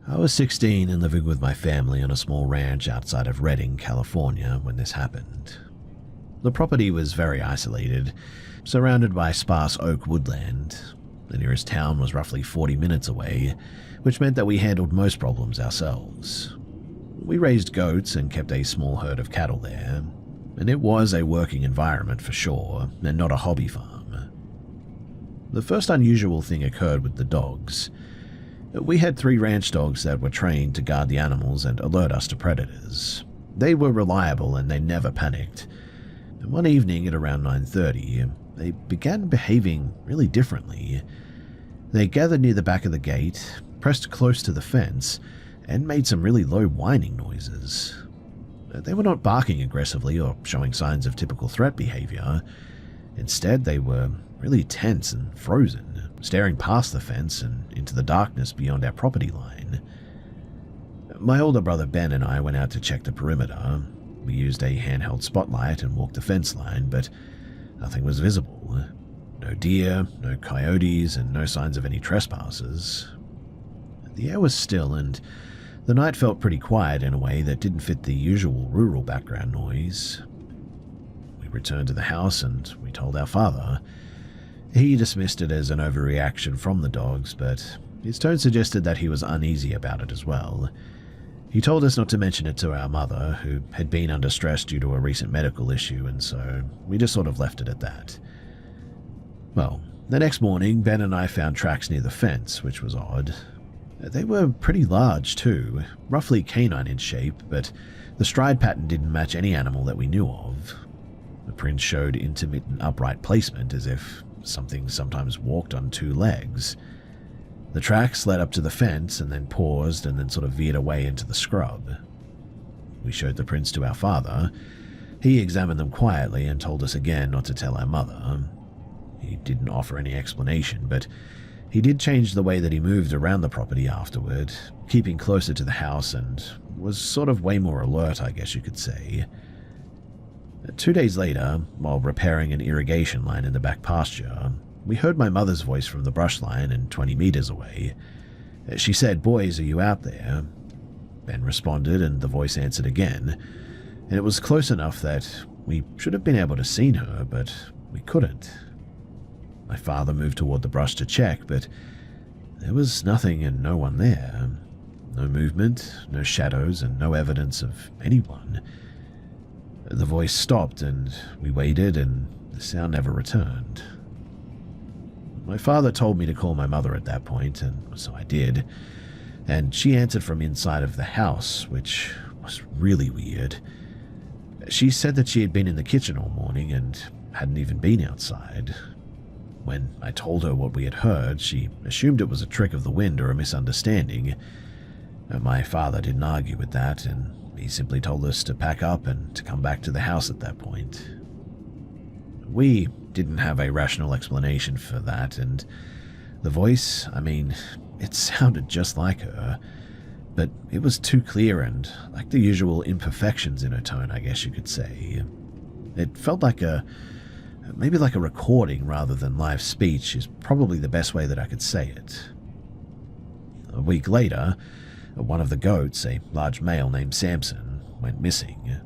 I was 16 and living with my family on a small ranch outside of Redding, California when this happened. The property was very isolated, surrounded by sparse oak woodland. The nearest town was roughly 40 minutes away, which meant that we handled most problems ourselves. We raised goats and kept a small herd of cattle there, and it was a working environment for sure, and not a hobby farm. The first unusual thing occurred with the dogs. We had 3 ranch dogs that were trained to guard the animals and alert us to predators. They were reliable and they never panicked. And one evening at around 9:30, they began behaving really differently. They gathered near the back of the gate, pressed close to the fence, and made some really low whining noises. They were not barking aggressively or showing signs of typical threat behavior. Instead, they were really tense and frozen, staring past the fence and into the darkness beyond our property line. My older brother Ben and I went out to check the perimeter. We used a handheld spotlight and walked the fence line, but nothing was visible. No deer, no coyotes, and no signs of any trespassers. The air was still, and the night felt pretty quiet in a way that didn't fit the usual rural background noise. We returned to the house and we told our father. He dismissed it as an overreaction from the dogs, but his tone suggested that he was uneasy about it as well. He told us not to mention it to our mother, who had been under stress due to a recent medical issue, and so we just sort of left it at that. Well, the next morning, Ben and I found tracks near the fence, which was odd. They were pretty large too, roughly canine in shape, but the stride pattern didn't match any animal that we knew of. The prints showed intermittent upright placement, as if something sometimes walked on 2 legs. The tracks led up to the fence and then paused and then sort of veered away into the scrub. We showed the prints to our father. He examined them quietly and told us again not to tell our mother. He didn't offer any explanation, but he did change the way that he moved around the property afterward, keeping closer to the house, and was sort of way more alert, I guess you could say. 2 days later, while repairing an irrigation line in the back pasture, we heard my mother's voice from the brush line and 20 meters away. She said, "Boys, are you out there?" Ben responded and the voice answered again, and it was close enough that we should have been able to see her, but we couldn't. My father moved toward the brush to check, but there was nothing and no one there. No movement, no shadows, and no evidence of anyone. The voice stopped and we waited, and the sound never returned. My father told me to call my mother at that point, and so I did, and she answered from inside of the house, which was really weird. She said that she had been in the kitchen all morning and hadn't even been outside. When I told her what we had heard, she assumed it was a trick of the wind or a misunderstanding. My father didn't argue with that, and he simply told us to pack up and to come back to the house at that point. We didn't have a rational explanation for that, and the voice, it sounded just like her, but it was too clear and like the usual imperfections in her tone, I guess you could say. It felt like maybe like a recording rather than live speech is probably the best way that I could say it. A week later, one of the goats, a large male named Samson, went missing.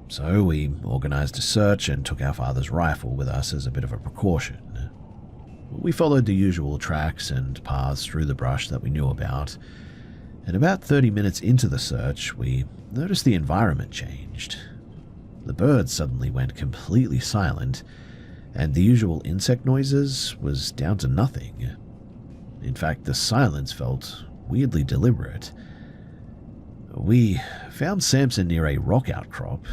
So we organized a search and took our father's rifle with us as a bit of a precaution. We followed the usual tracks and paths through the brush that we knew about, and about 30 minutes into the search, we noticed the environment changed. The birds suddenly went completely silent, and the usual insect noises was down to nothing. In fact, the silence felt weirdly deliberate. We found Samson near a rock outcrop,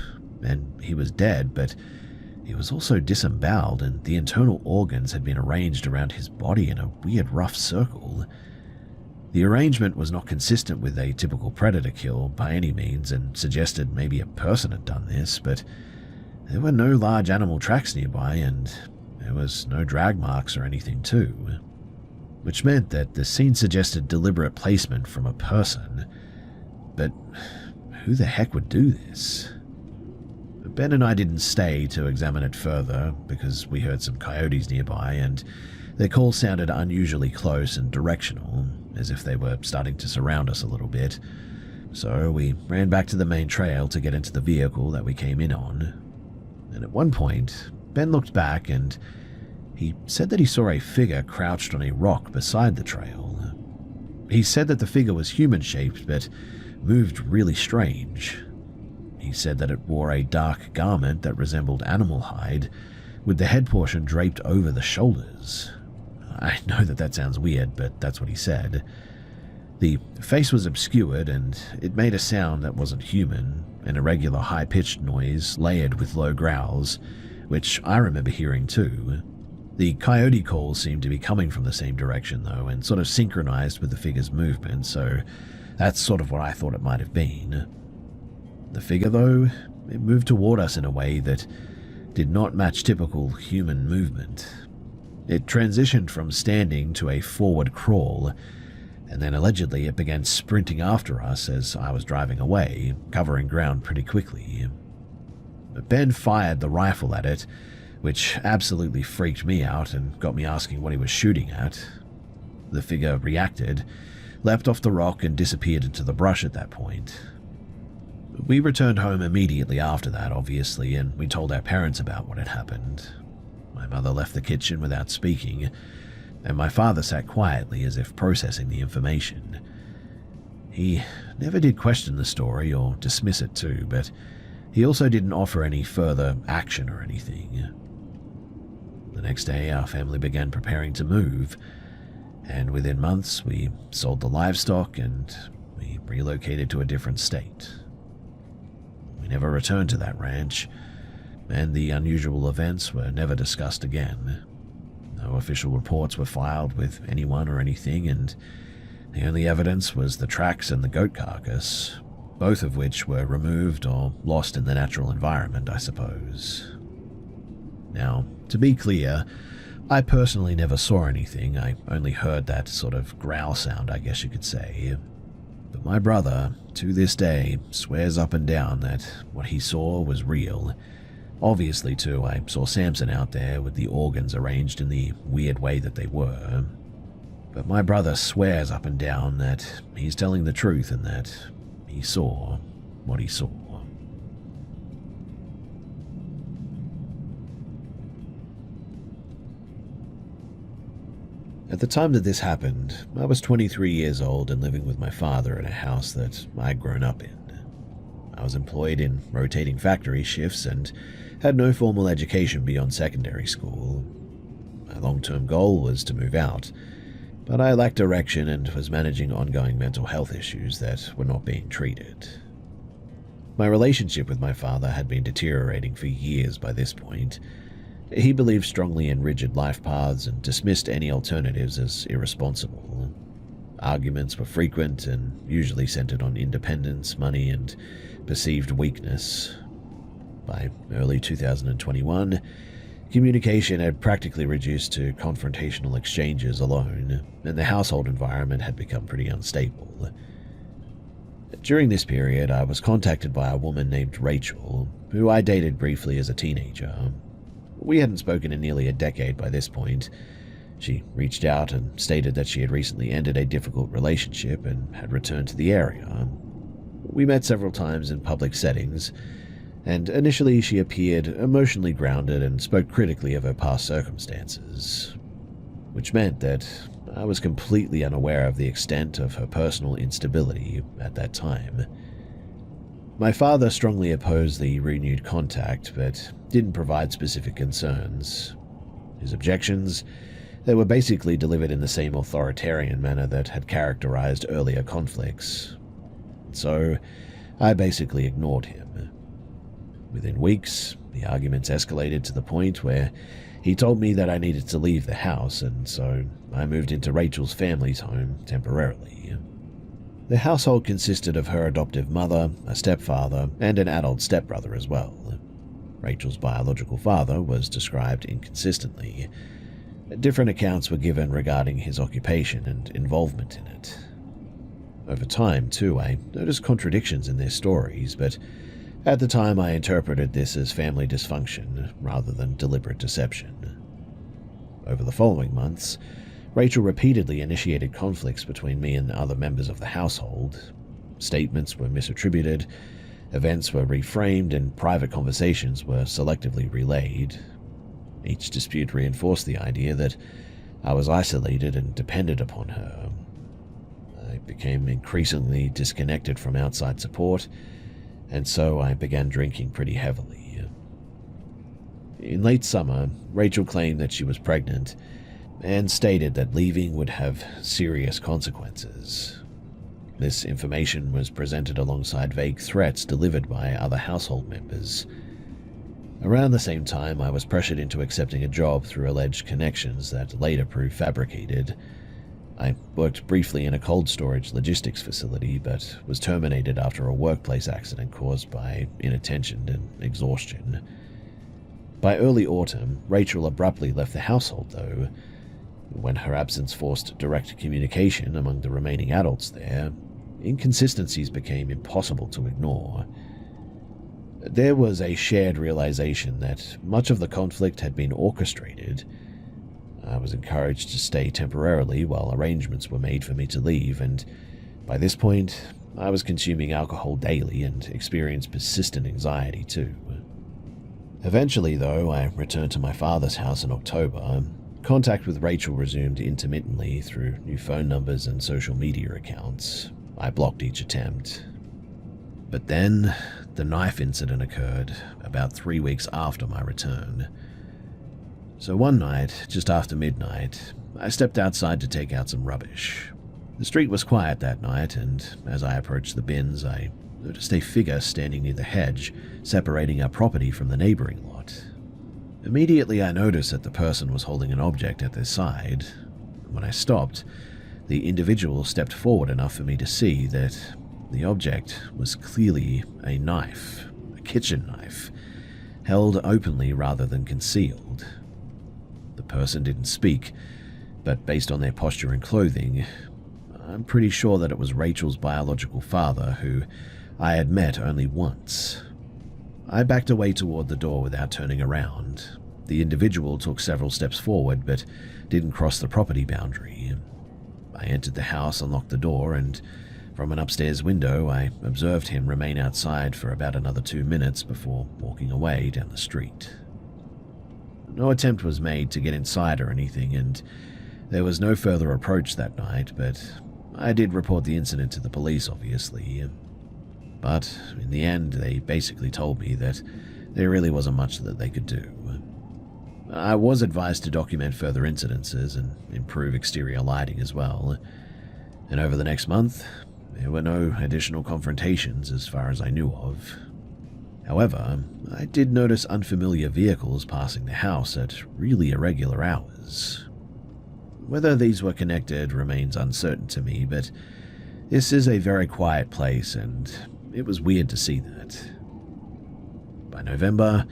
and he was dead, but he was also disemboweled, and the internal organs had been arranged around his body in a weird rough circle. The arrangement was not consistent with a typical predator kill by any means, and suggested maybe a person had done this, but there were no large animal tracks nearby, and there was no drag marks or anything too, which meant that the scene suggested deliberate placement from a person. But who the heck would do this? Ben and I didn't stay to examine it further because we heard some coyotes nearby, and their call sounded unusually close and directional, as if they were starting to surround us a little bit. So we ran back to the main trail to get into the vehicle that we came in on. And at one point, Ben looked back and he said that he saw a figure crouched on a rock beside the trail. He said that the figure was human-shaped but moved really strange. He said that it wore a dark garment that resembled animal hide, with the head portion draped over the shoulders. I know that sounds weird, but that's what he said. The face was obscured and it made a sound that wasn't human, an irregular high-pitched noise layered with low growls, which I remember hearing too. The coyote calls seemed to be coming from the same direction though, and sort of synchronized with the figure's movement, so that's sort of what I thought it might have been. The figure though, it moved toward us in a way that did not match typical human movement. It transitioned from standing to a forward crawl, and then allegedly it began sprinting after us as I was driving away, covering ground pretty quickly. Ben fired the rifle at it, which absolutely freaked me out and got me asking what he was shooting at. The figure reacted, leapt off the rock and disappeared into the brush at that point. We returned home immediately after that, obviously, and we told our parents about what had happened. My mother left the kitchen without speaking, and my father sat quietly as if processing the information. He never did question the story or dismiss it too, but he also didn't offer any further action or anything. The next day, our family began preparing to move, and within months we sold the livestock and we relocated to a different state. We never returned to that ranch, and the unusual events were never discussed again. No official reports were filed with anyone or anything, and the only evidence was the tracks and the goat carcass, both of which were removed or lost in the natural environment, I suppose. Now, to be clear, I personally never saw anything. I only heard that sort of growl sound, I guess you could say. But my brother, to this day, swears up and down that what he saw was real. Obviously, too, I saw Samson out there with the organs arranged in the weird way that they were. But my brother swears up and down that he's telling the truth and that he saw what he saw. At the time that this happened, I was 23 years old and living with my father in a house that I'd grown up in. I was employed in rotating factory shifts and had no formal education beyond secondary school. My long-term goal was to move out, but I lacked direction and was managing ongoing mental health issues that were not being treated. My relationship with my father had been deteriorating for years by this point. He believed strongly in rigid life paths and dismissed any alternatives as irresponsible. Arguments were frequent and usually centered on independence, money, and perceived weakness. By early 2021, communication had practically reduced to confrontational exchanges alone, and the household environment had become pretty unstable. During this period, I was contacted by a woman named Rachel, who I dated briefly as a teenager. We hadn't spoken in nearly a decade by this point. She reached out and stated that she had recently ended a difficult relationship and had returned to the area. We met several times in public settings, and initially she appeared emotionally grounded and spoke critically of her past circumstances, which meant that I was completely unaware of the extent of her personal instability at that time. My father strongly opposed the renewed contact, but didn't provide specific concerns. His objections, they were basically delivered in the same authoritarian manner that had characterized earlier conflicts. So, I basically ignored him. Within weeks, the arguments escalated to the point where he told me that I needed to leave the house, and so I moved into Rachel's family's home temporarily. The household consisted of her adoptive mother, a stepfather, and an adult stepbrother as well. Rachel's biological father was described inconsistently. Different accounts were given regarding his occupation and involvement in it. Over time, too, I noticed contradictions in their stories, but at the time I interpreted this as family dysfunction rather than deliberate deception. Over the following months, Rachel repeatedly initiated conflicts between me and other members of the household. Statements were misattributed, events were reframed, and private conversations were selectively relayed. Each dispute reinforced the idea that I was isolated and dependent upon her. I became increasingly disconnected from outside support, and so I began drinking pretty heavily. In late summer, Rachel claimed that she was pregnant and stated that leaving would have serious consequences. This information was presented alongside vague threats delivered by other household members. Around the same time, I was pressured into accepting a job through alleged connections that later proved fabricated. I worked briefly in a cold storage logistics facility, but was terminated after a workplace accident caused by inattention and exhaustion. By early autumn, Rachel abruptly left the household, though. When her absence forced direct communication among the remaining adults there, inconsistencies became impossible to ignore. There was a shared realization that much of the conflict had been orchestrated. I was encouraged to stay temporarily while arrangements were made for me to leave, and by this point, I was consuming alcohol daily and experienced persistent anxiety too. Eventually, though, I returned to my father's house in October. Contact with Rachel resumed intermittently through new phone numbers and social media accounts. I blocked each attempt. But then, the knife incident occurred about 3 weeks after my return. So one night, just after midnight, I stepped outside to take out some rubbish. The street was quiet that night, and as I approached the bins, I noticed a figure standing near the hedge, separating our property from the neighboring lot. Immediately I noticed that the person was holding an object at their side. When I stopped, the individual stepped forward enough for me to see that the object was clearly a knife, a kitchen knife, held openly rather than concealed. The person didn't speak, but based on their posture and clothing, I'm pretty sure that it was Rachel's biological father, who I had met only once. I backed away toward the door without turning around. The individual took several steps forward, but didn't cross the property boundary. I entered the house, unlocked the door, and from an upstairs window, I observed him remain outside for about another 2 minutes before walking away down the street. No attempt was made to get inside or anything, and there was no further approach that night, but I did report the incident to the police, obviously. But in the end, they basically told me that there really wasn't much that they could do. I was advised to document further incidences and improve exterior lighting as well. And over the next month, there were no additional confrontations as far as I knew of. However, I did notice unfamiliar vehicles passing the house at really irregular hours. Whether these were connected remains uncertain to me, but this is a very quiet place, and it was weird to see that. By November,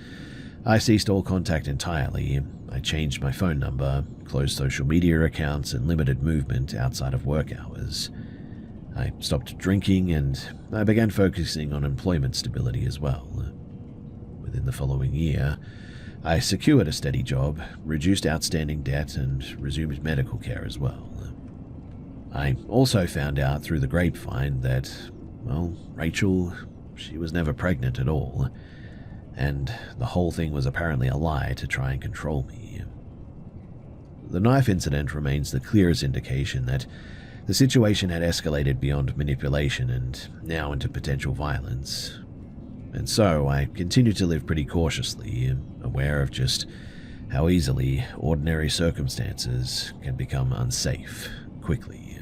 I ceased all contact entirely. I changed my phone number, closed social media accounts, and limited movement outside of work hours. I stopped drinking, and I began focusing on employment stability as well. Within the following year, I secured a steady job, reduced outstanding debt, and resumed medical care as well. I also found out through the grapevine that, well, Rachel, she was never pregnant at all, and the whole thing was apparently a lie to try and control me. The knife incident remains the clearest indication that the situation had escalated beyond manipulation and now into potential violence. And so I continued to live pretty cautiously, aware of just how easily ordinary circumstances can become unsafe quickly.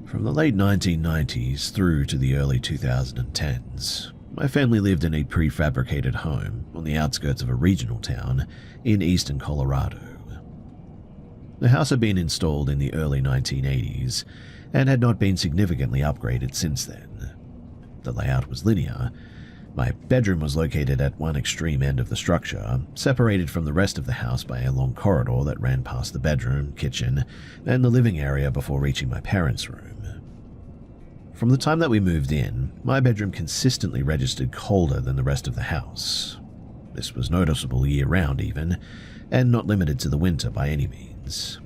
From the late 1990s through to the early 2010s, my family lived in a prefabricated home on the outskirts of a regional town in eastern Colorado. The house had been installed in the early 1980s and had not been significantly upgraded since then. The layout was linear. My bedroom was located at one extreme end of the structure, separated from the rest of the house by a long corridor that ran past the bedroom, kitchen, and the living area before reaching my parents' room. From the time that we moved in, my bedroom consistently registered colder than the rest of the house. This was noticeable year-round even, and not limited to the winter by any means.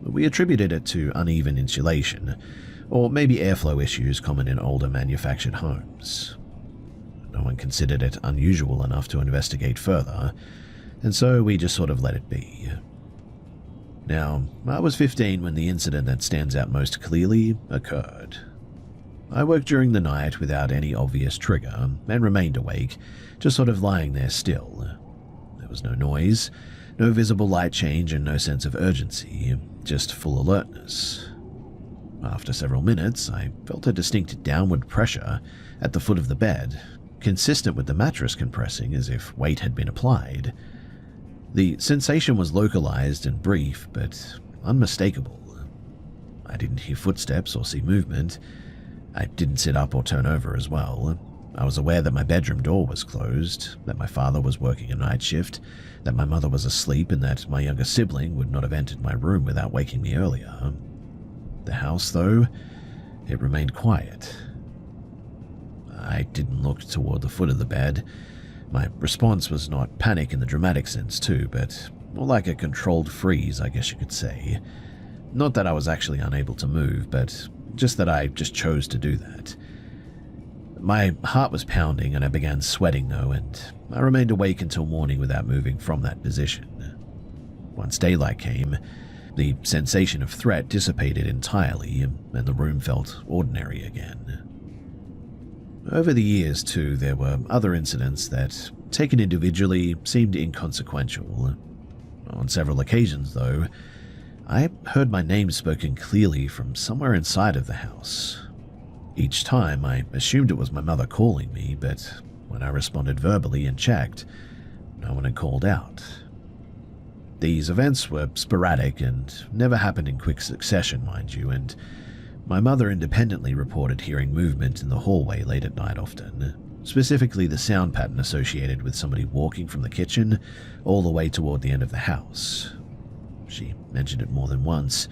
We attributed it to uneven insulation, or maybe airflow issues common in older manufactured homes. No one considered it unusual enough to investigate further, and so we just sort of let it be. Now, I was 15 when the incident that stands out most clearly occurred. I woke during the night without any obvious trigger and remained awake, just sort of lying there still. There was no noise, no visible light change, and no sense of urgency, just full alertness. After several minutes, I felt a distinct downward pressure at the foot of the bed, consistent with the mattress compressing as if weight had been applied. The sensation was localized and brief, but unmistakable. I didn't hear footsteps or see movement. I didn't sit up or turn over as well. I was aware that my bedroom door was closed, that my father was working a night shift, that my mother was asleep, and that my younger sibling would not have entered my room without waking me earlier. The house, though, it remained quiet. I didn't look toward the foot of the bed. My response was not panic in the dramatic sense too, but more like a controlled freeze, I guess you could say. Not that I was actually unable to move, but just that I just chose to do that. My heart was pounding and I began sweating though, and I remained awake until morning without moving from that position. Once daylight came, the sensation of threat dissipated entirely, and the room felt ordinary again. Over the years, too, there were other incidents that, taken individually, seemed inconsequential. On several occasions, though, I heard my name spoken clearly from somewhere inside of the house. Each time, I assumed it was my mother calling me, but when I responded verbally and checked, no one had called out. These events were sporadic and never happened in quick succession, mind you, and my mother independently reported hearing movement in the hallway late at night often, specifically the sound pattern associated with somebody walking from the kitchen all the way toward the end of the house. She mentioned it more than once,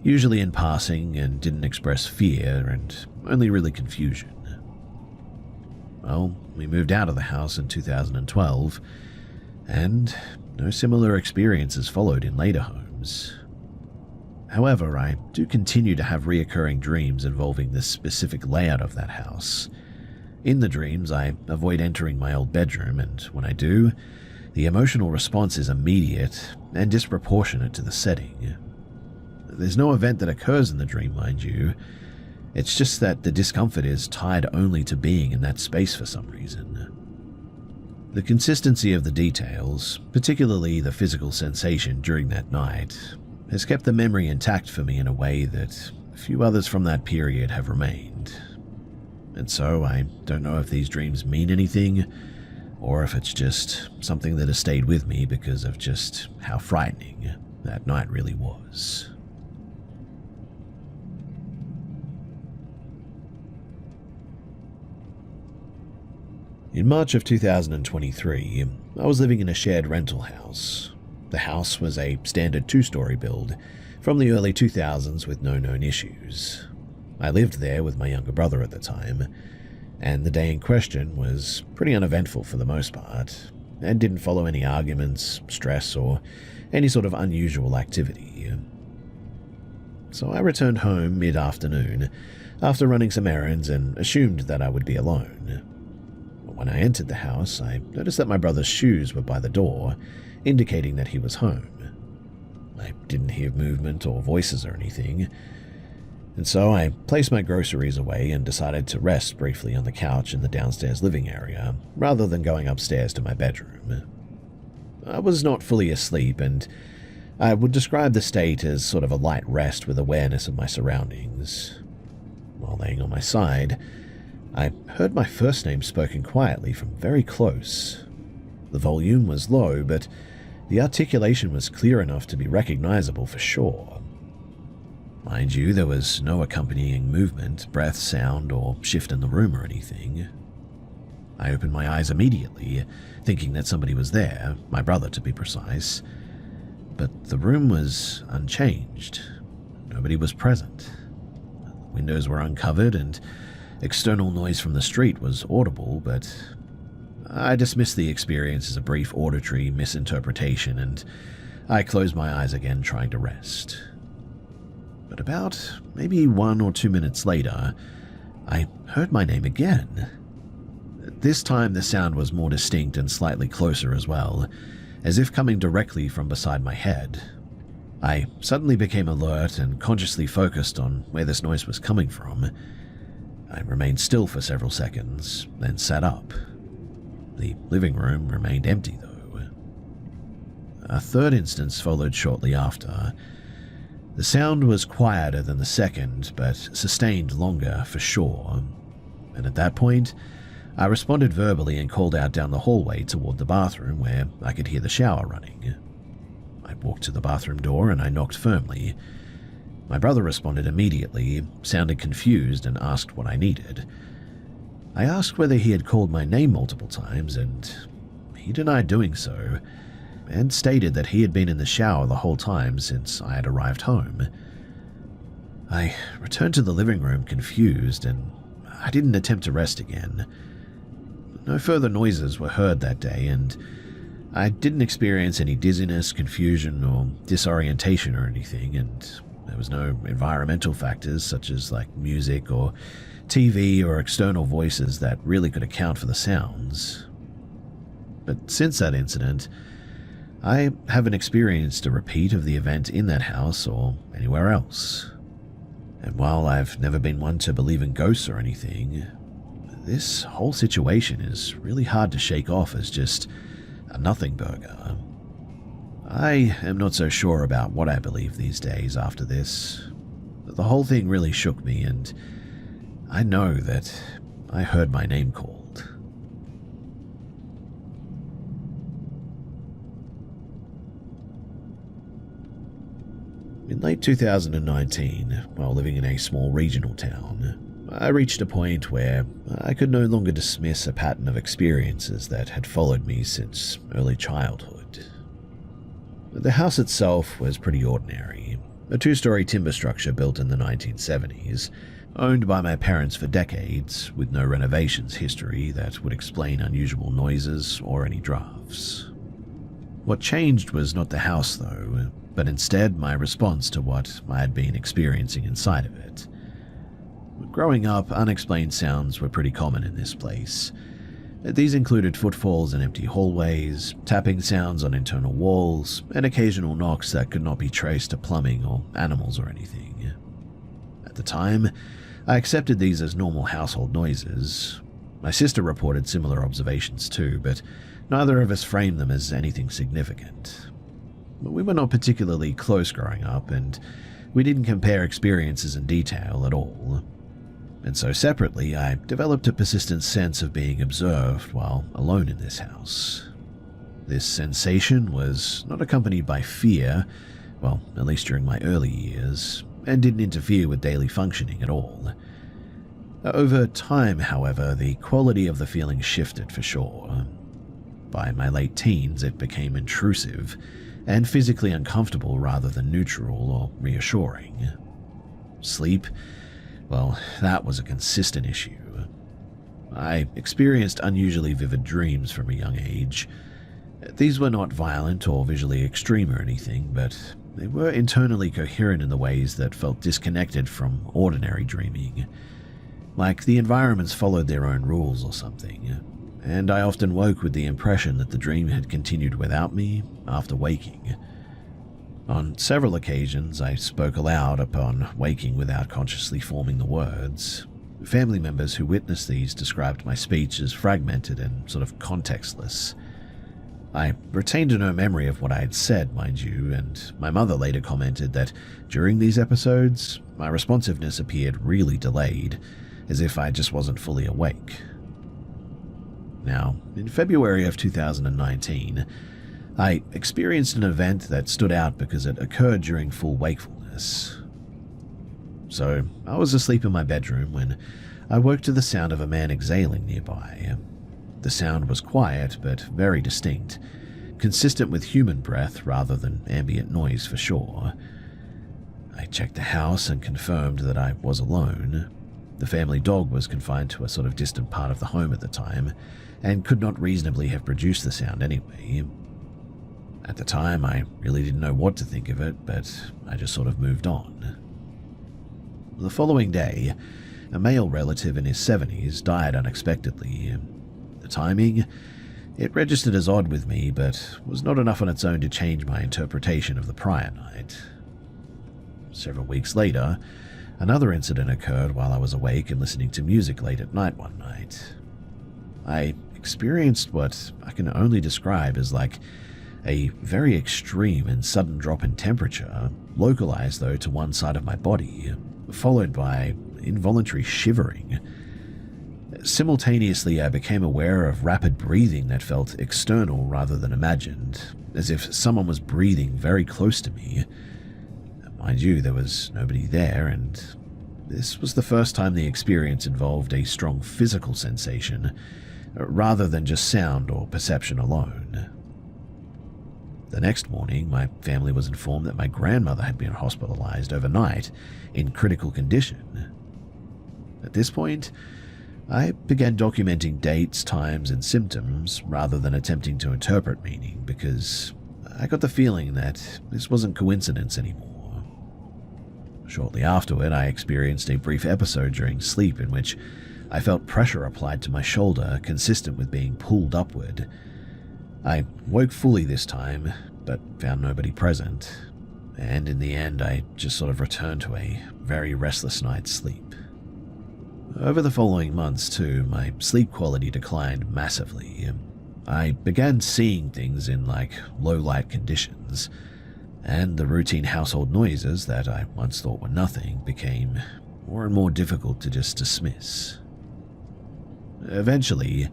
usually in passing, and didn't express fear and only really confusion. Well, we moved out of the house in 2012, and no similar experiences followed in later homes. However, I do continue to have reoccurring dreams involving this specific layout of that house. In the dreams, I avoid entering my old bedroom, and when I do, the emotional response is immediate and disproportionate to the setting. There's no event that occurs in the dream, mind you. It's just that the discomfort is tied only to being in that space for some reason. The consistency of the details, particularly the physical sensation during that night, has kept the memory intact for me in a way that few others from that period have remained. And so I don't know if these dreams mean anything, or if it's just something that has stayed with me because of just how frightening that night really was. In March of 2023, I was living in a shared rental house. The house was a standard 2-story build from the early 2000s with no known issues. I lived there with my younger brother at the time, and the day in question was pretty uneventful for the most part, and didn't follow any arguments, stress, or any sort of unusual activity. So I returned home mid-afternoon after running some errands and assumed that I would be alone. When I entered the house, I noticed that my brother's shoes were by the door, indicating that he was home. I didn't hear movement or voices or anything, and so I placed my groceries away and decided to rest briefly on the couch in the downstairs living area, rather than going upstairs to my bedroom. I was not fully asleep, and I would describe the state as sort of a light rest with awareness of my surroundings. While laying on my side, I heard my first name spoken quietly from very close. The volume was low, but the articulation was clear enough to be recognizable for sure. Mind you, there was no accompanying movement, breath, sound, or shift in the room or anything. I opened my eyes immediately, thinking that somebody was there, my brother to be precise, but the room was unchanged. Nobody was present. The windows were uncovered and external noise from the street was audible, but I dismissed the experience as a brief auditory misinterpretation and I closed my eyes again, trying to rest. But about maybe 1 or 2 minutes later, I heard my name again. This time the sound was more distinct and slightly closer as well, as if coming directly from beside my head. I suddenly became alert and consciously focused on where this noise was coming from. I remained still for several seconds, then sat up. The living room remained empty, though. A third instance followed shortly after. The sound was quieter than the second, but sustained longer for sure. And at that point, I responded verbally and called out down the hallway toward the bathroom where I could hear the shower running. I walked to the bathroom door and I knocked firmly. My brother responded immediately, sounded confused, and asked what I needed. I asked whether he had called my name multiple times, and he denied doing so, and stated that he had been in the shower the whole time since I had arrived home. I returned to the living room confused, and I didn't attempt to rest again. No further noises were heard that day, and I didn't experience any dizziness, confusion, or disorientation or anything, and there was no environmental factors such as music or TV or external voices that really could account for the sounds. But since that incident, I haven't experienced a repeat of the event in that house or anywhere else. And while I've never been one to believe in ghosts or anything, this whole situation is really hard to shake off as just a nothing burger. I am not so sure about what I believe these days after this. The whole thing really shook me, and I know that I heard my name called. In late 2019, while living in a small regional town, I reached a point where I could no longer dismiss a pattern of experiences that had followed me since early childhood. The house itself was pretty ordinary, a 2-story timber structure built in the 1970s, owned by my parents for decades, with no renovations history that would explain unusual noises or any drafts. What changed was not the house, though, but instead my response to what I had been experiencing inside of it. Growing up, unexplained sounds were pretty common in this place. These included footfalls in empty hallways, tapping sounds on internal walls, and occasional knocks that could not be traced to plumbing or animals or anything. At the time, I accepted these as normal household noises. My sister reported similar observations too, but neither of us framed them as anything significant. We were not particularly close growing up, and we didn't compare experiences in detail at all. And so separately, I developed a persistent sense of being observed while alone in this house. This sensation was not accompanied by fear, well, at least during my early years, and didn't interfere with daily functioning at all. Over time, however, the quality of the feeling shifted for sure. By my late teens, it became intrusive and physically uncomfortable rather than neutral or reassuring. Sleep, well, that was a consistent issue. I experienced unusually vivid dreams from a young age. These were not violent or visually extreme or anything, but they were internally coherent in the ways that felt disconnected from ordinary dreaming. Like the environments followed their own rules or something, and I often woke with the impression that the dream had continued without me after waking. On several occasions, I spoke aloud upon waking without consciously forming the words. Family members who witnessed these described my speech as fragmented and sort of contextless. I retained no memory of what I had said, mind you, and my mother later commented that during these episodes, my responsiveness appeared really delayed, as if I just wasn't fully awake. Now, in February of 2019, I experienced an event that stood out because it occurred during full wakefulness. So, I was asleep in my bedroom when I woke to the sound of a man exhaling nearby. The sound was quiet but very distinct, consistent with human breath rather than ambient noise for sure. I checked the house and confirmed that I was alone. The family dog was confined to a sort of distant part of the home at the time and could not reasonably have produced the sound anyway. At the time, I really didn't know what to think of it, but I just sort of moved on. The following day, a male relative in his 70s died unexpectedly. The timing, it registered as odd with me, but was not enough on its own to change my interpretation of the prior night. Several weeks later, another incident occurred while I was awake and listening to music late at night one night. I experienced what I can only describe as like a very extreme and sudden drop in temperature, localized though to one side of my body, followed by involuntary shivering. Simultaneously, I became aware of rapid breathing that felt external rather than imagined, as if someone was breathing very close to me. Mind you, there was nobody there, and this was the first time the experience involved a strong physical sensation, rather than just sound or perception alone. The next morning, my family was informed that my grandmother had been hospitalized overnight in critical condition. At this point, I began documenting dates, times, and symptoms rather than attempting to interpret meaning, because I got the feeling that this wasn't coincidence anymore. Shortly afterward, I experienced a brief episode during sleep in which I felt pressure applied to my shoulder, consistent with being pulled upward. I woke fully this time, but found nobody present, and in the end I just sort of returned to a very restless night's sleep. Over the following months too, my sleep quality declined massively. I began seeing things in low light conditions, and the routine household noises that I once thought were nothing became more and more difficult to just dismiss. Eventually,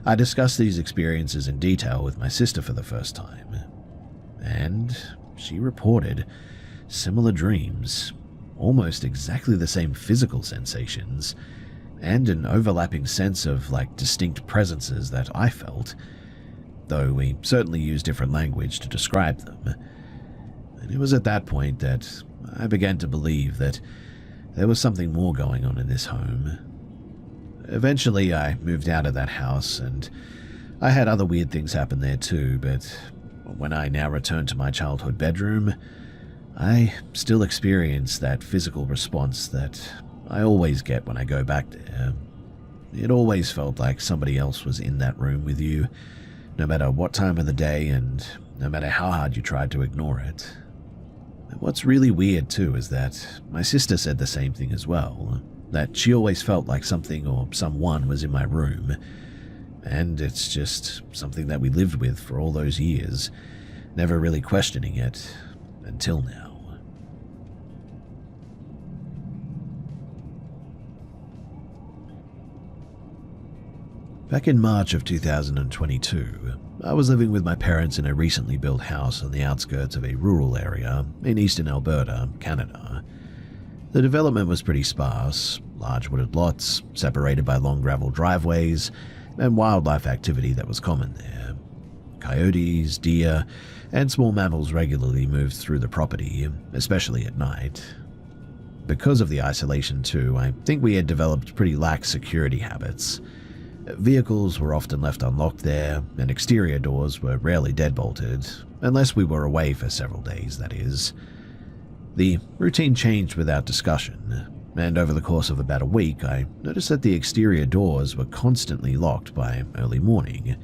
I discussed these experiences in detail with my sister for the first time, and she reported similar dreams, almost exactly the same physical sensations, and an overlapping sense of distinct presences that I felt, though we certainly used different language to describe them. And it was at that point that I began to believe that there was something more going on in this home. Eventually, I moved out of that house, and I had other weird things happen there too, but when I now returned to my childhood bedroom, I still experienced that physical response that I always get when I go back there. It always felt like somebody else was in that room with you, no matter what time of the day and no matter how hard you tried to ignore it. What's really weird too is that my sister said the same thing as well, that she always felt like something or someone was in my room, and it's just something that we lived with for all those years, never really questioning it until now. Back in March of 2022, I was living with my parents in a recently built house on the outskirts of a rural area in eastern Alberta, Canada. The development was pretty sparse, large wooded lots, separated by long gravel driveways, and wildlife activity that was common there. Coyotes, deer, and small mammals regularly moved through the property, especially at night. Because of the isolation too, I think we had developed pretty lax security habits. Vehicles were often left unlocked there, and exterior doors were rarely deadbolted, unless we were away for several days, that is. The routine changed without discussion, and over the course of about a week, I noticed that the exterior doors were constantly locked by early morning.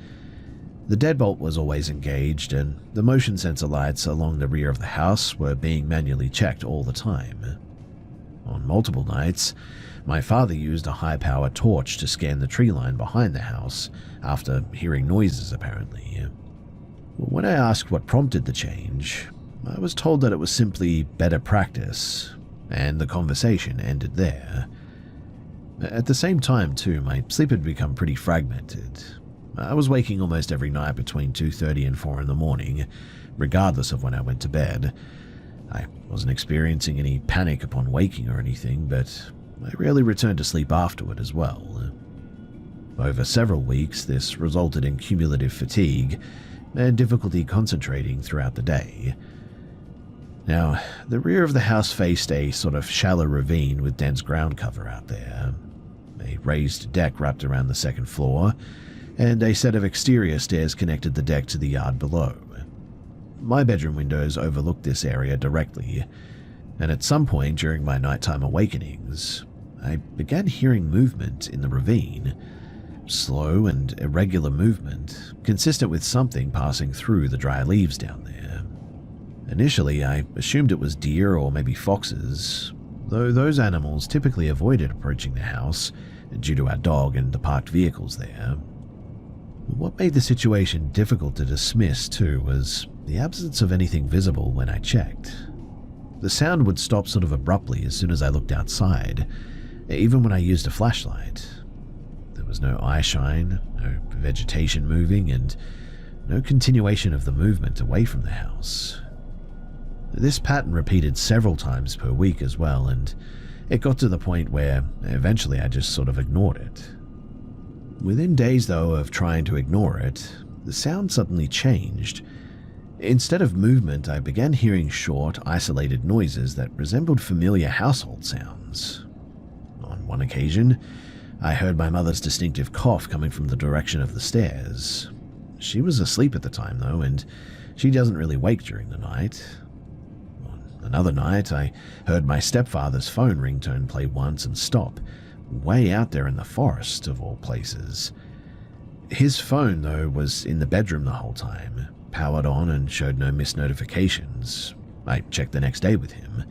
The deadbolt was always engaged, and the motion sensor lights along the rear of the house were being manually checked all the time. On multiple nights, my father used a high-power torch to scan the tree line behind the house, after hearing noises apparently. When I asked what prompted the change, I was told that it was simply better practice, and the conversation ended there. At the same time too, my sleep had become pretty fragmented. I was waking almost every night between 2:30 and 4 in the morning, regardless of when I went to bed. I wasn't experiencing any panic upon waking or anything, but I rarely returned to sleep afterward as well. Over several weeks, this resulted in cumulative fatigue and difficulty concentrating throughout the day. Now, the rear of the house faced a sort of shallow ravine with dense ground cover out there, a raised deck wrapped around the second floor, and a set of exterior stairs connected the deck to the yard below. My bedroom windows overlooked this area directly, and at some point during my nighttime awakenings, I began hearing movement in the ravine, slow and irregular movement, consistent with something passing through the dry leaves down there. Initially, I assumed it was deer or maybe foxes, though those animals typically avoided approaching the house due to our dog and the parked vehicles there. What made the situation difficult to dismiss, too, was the absence of anything visible when I checked. The sound would stop sort of abruptly as soon as I looked outside, even when I used a flashlight. There was no eye shine, no vegetation moving, and no continuation of the movement away from the house. This pattern repeated several times per week as well, and it got to the point where eventually I just sort of ignored it. Within days, though, of trying to ignore it, the sound suddenly changed. Instead of movement, I began hearing short, isolated noises that resembled familiar household sounds. On one occasion, I heard my mother's distinctive cough coming from the direction of the stairs. She was asleep at the time, though, and she doesn't really wake during the night. On another night, I heard my stepfather's phone ringtone play once and stop, way out there in the forest, of all places. His phone, though, was in the bedroom the whole time, powered on and showed no missed notifications. I checked the next day with him.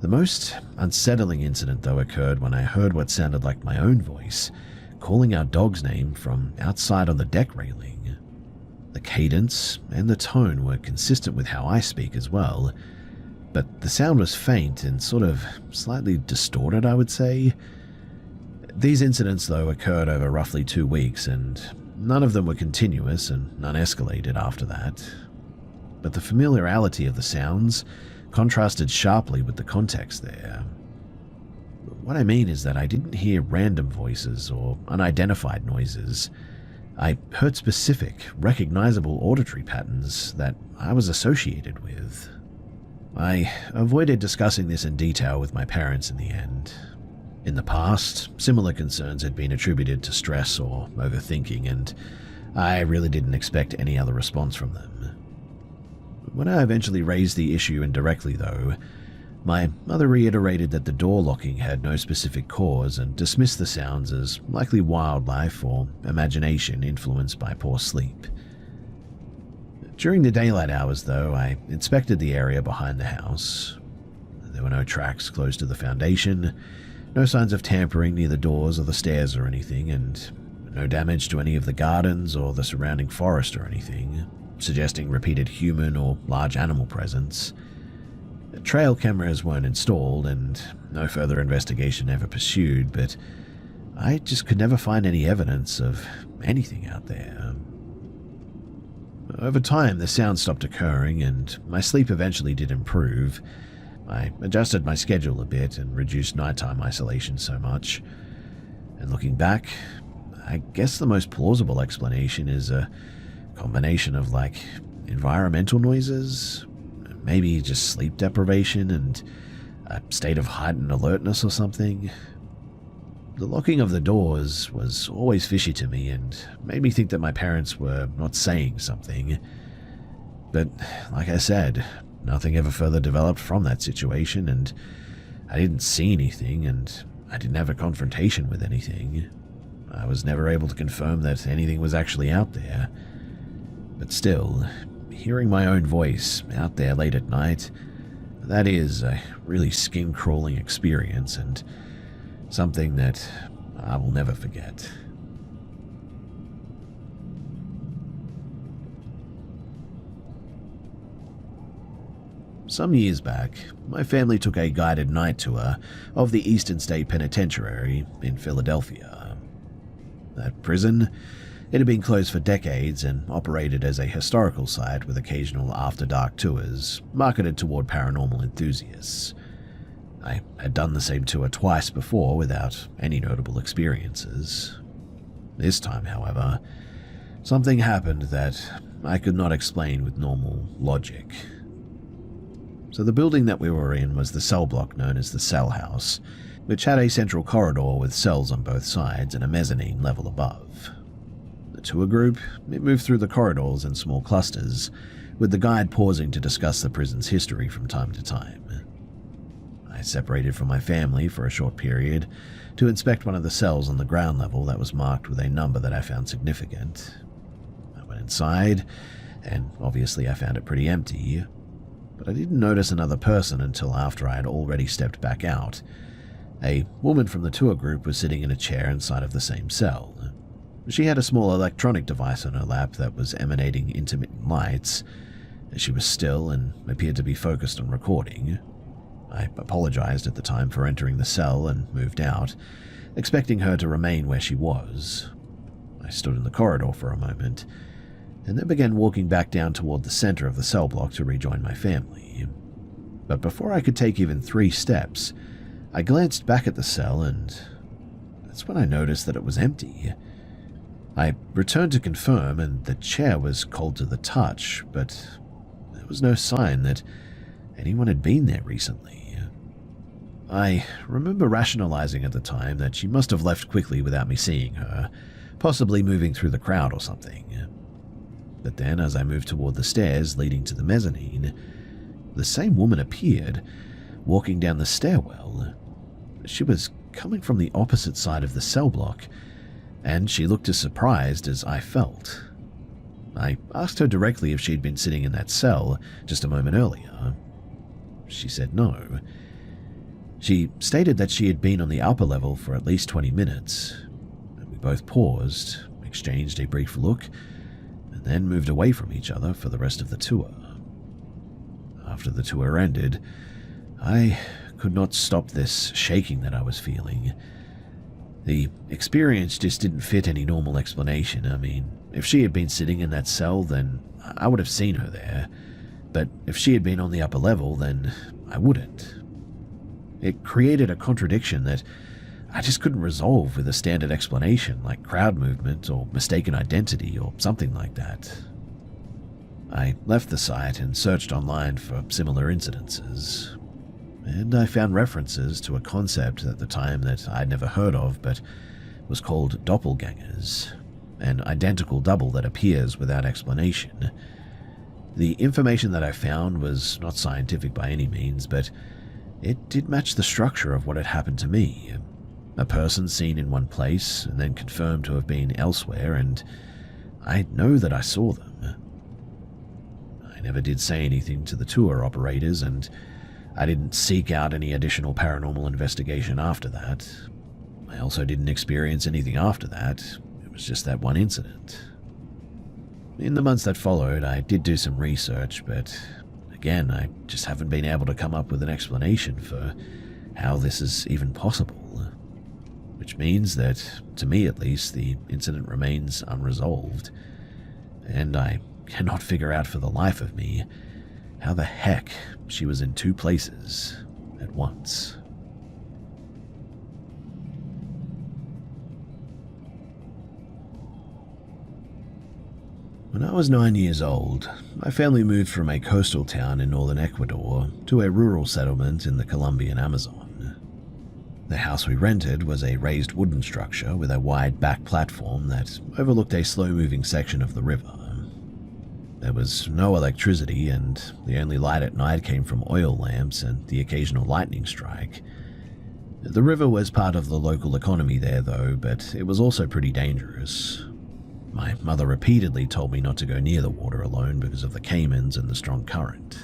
The most unsettling incident, though, occurred when I heard what sounded like my own voice, calling our dog's name from outside on the deck railing. The cadence and the tone were consistent with how I speak as well, but the sound was faint and sort of slightly distorted, I would say. These incidents, though, occurred over roughly 2 weeks, and none of them were continuous and none escalated after that. But the familiarity of the sounds contrasted sharply with the context there. What I mean is that I didn't hear random voices or unidentified noises. I heard specific, recognizable auditory patterns that I was associated with. I avoided discussing this in detail with my parents in the end. In the past, similar concerns had been attributed to stress or overthinking, and I really didn't expect any other response from them. When I eventually raised the issue indirectly, though, my mother reiterated that the door locking had no specific cause and dismissed the sounds as likely wildlife or imagination influenced by poor sleep. During the daylight hours, though, I inspected the area behind the house. There were no tracks close to the foundation, no signs of tampering near the doors or the stairs or anything, and no damage to any of the gardens or the surrounding forest or anything, suggesting repeated human or large animal presence. Trail cameras weren't installed, and no further investigation ever pursued, but I just could never find any evidence of anything out there. Over time, the sound stopped occurring, and my sleep eventually did improve. I adjusted my schedule a bit and reduced nighttime isolation so much. And looking back, I guess the most plausible explanation is a combination of, environmental noises, maybe just sleep deprivation and a state of heightened alertness or something. The locking of the doors was always fishy to me and made me think that my parents were not saying something. But, like I said, nothing ever further developed from that situation, and I didn't see anything, and I didn't have a confrontation with anything. I was never able to confirm that anything was actually out there. But still, hearing my own voice out there late at night, that is a really skin-crawling experience, and something that I will never forget. Some years back, my family took a guided night tour of the Eastern State Penitentiary in Philadelphia. That prison, it had been closed for decades and operated as a historical site with occasional after-dark tours marketed toward paranormal enthusiasts. I had done the same tour twice before without any notable experiences. This time, however, something happened that I could not explain with normal logic. So the building that we were in was the cell block known as the cell house, which had a central corridor with cells on both sides and a mezzanine level above. The tour group, it moved through the corridors in small clusters, with the guide pausing to discuss the prison's history from time to time. I separated from my family for a short period to inspect one of the cells on the ground level that was marked with a number that I found significant. I went inside, and obviously I found it pretty empty, but I didn't notice another person until after I had already stepped back out. A woman from the tour group was sitting in a chair inside of the same cell. She had a small electronic device on her lap that was emanating intermittent lights. She was still and appeared to be focused on recording. I apologized at the time for entering the cell and moved out, expecting her to remain where she was. I stood in the corridor for a moment, and then began walking back down toward the center of the cell block to rejoin my family. But before I could take even 3 steps, I glanced back at the cell, and that's when I noticed that it was empty. I returned to confirm, and the chair was cold to the touch, but there was no sign that anyone had been there recently. I remember rationalizing at the time that she must have left quickly without me seeing her, possibly moving through the crowd or something. But then, as I moved toward the stairs leading to the mezzanine, the same woman appeared, walking down the stairwell. She was coming from the opposite side of the cell block, and she looked as surprised as I felt. I asked her directly if she'd been sitting in that cell just a moment earlier. She said no. She stated that she had been on the upper level for at least 20 minutes. We both paused, exchanged a brief look, and then moved away from each other for the rest of the tour. After the tour ended, I could not stop this shaking that I was feeling. The experience just didn't fit any normal explanation. I mean, if she had been sitting in that cell, then I would have seen her there. But if she had been on the upper level, then I wouldn't. It created a contradiction that I just couldn't resolve with a standard explanation like crowd movement or mistaken identity or something like that. I left the site and searched online for similar incidences, and I found references to a concept at the time that I'd never heard of but was called doppelgangers, an identical double that appears without explanation. The information that I found was not scientific by any means, but it did match the structure of what had happened to me. A person seen in one place and then confirmed to have been elsewhere, and I know that I saw them. I never did say anything to the tour operators, and I didn't seek out any additional paranormal investigation after that. I also didn't experience anything after that. It was just that one incident. In the months that followed, I did do some research, but again, I just haven't been able to come up with an explanation for how this is even possible. Which means that, to me at least, the incident remains unresolved, and I cannot figure out for the life of me how the heck she was in 2 places at once. When I was 9 years old, my family moved from a coastal town in northern Ecuador to a rural settlement in the Colombian Amazon. The house we rented was a raised wooden structure with a wide back platform that overlooked a slow-moving section of the river. There was no electricity, and the only light at night came from oil lamps and the occasional lightning strike. The river was part of the local economy there, though, but it was also pretty dangerous. My mother repeatedly told me not to go near the water alone because of the caimans and the strong current.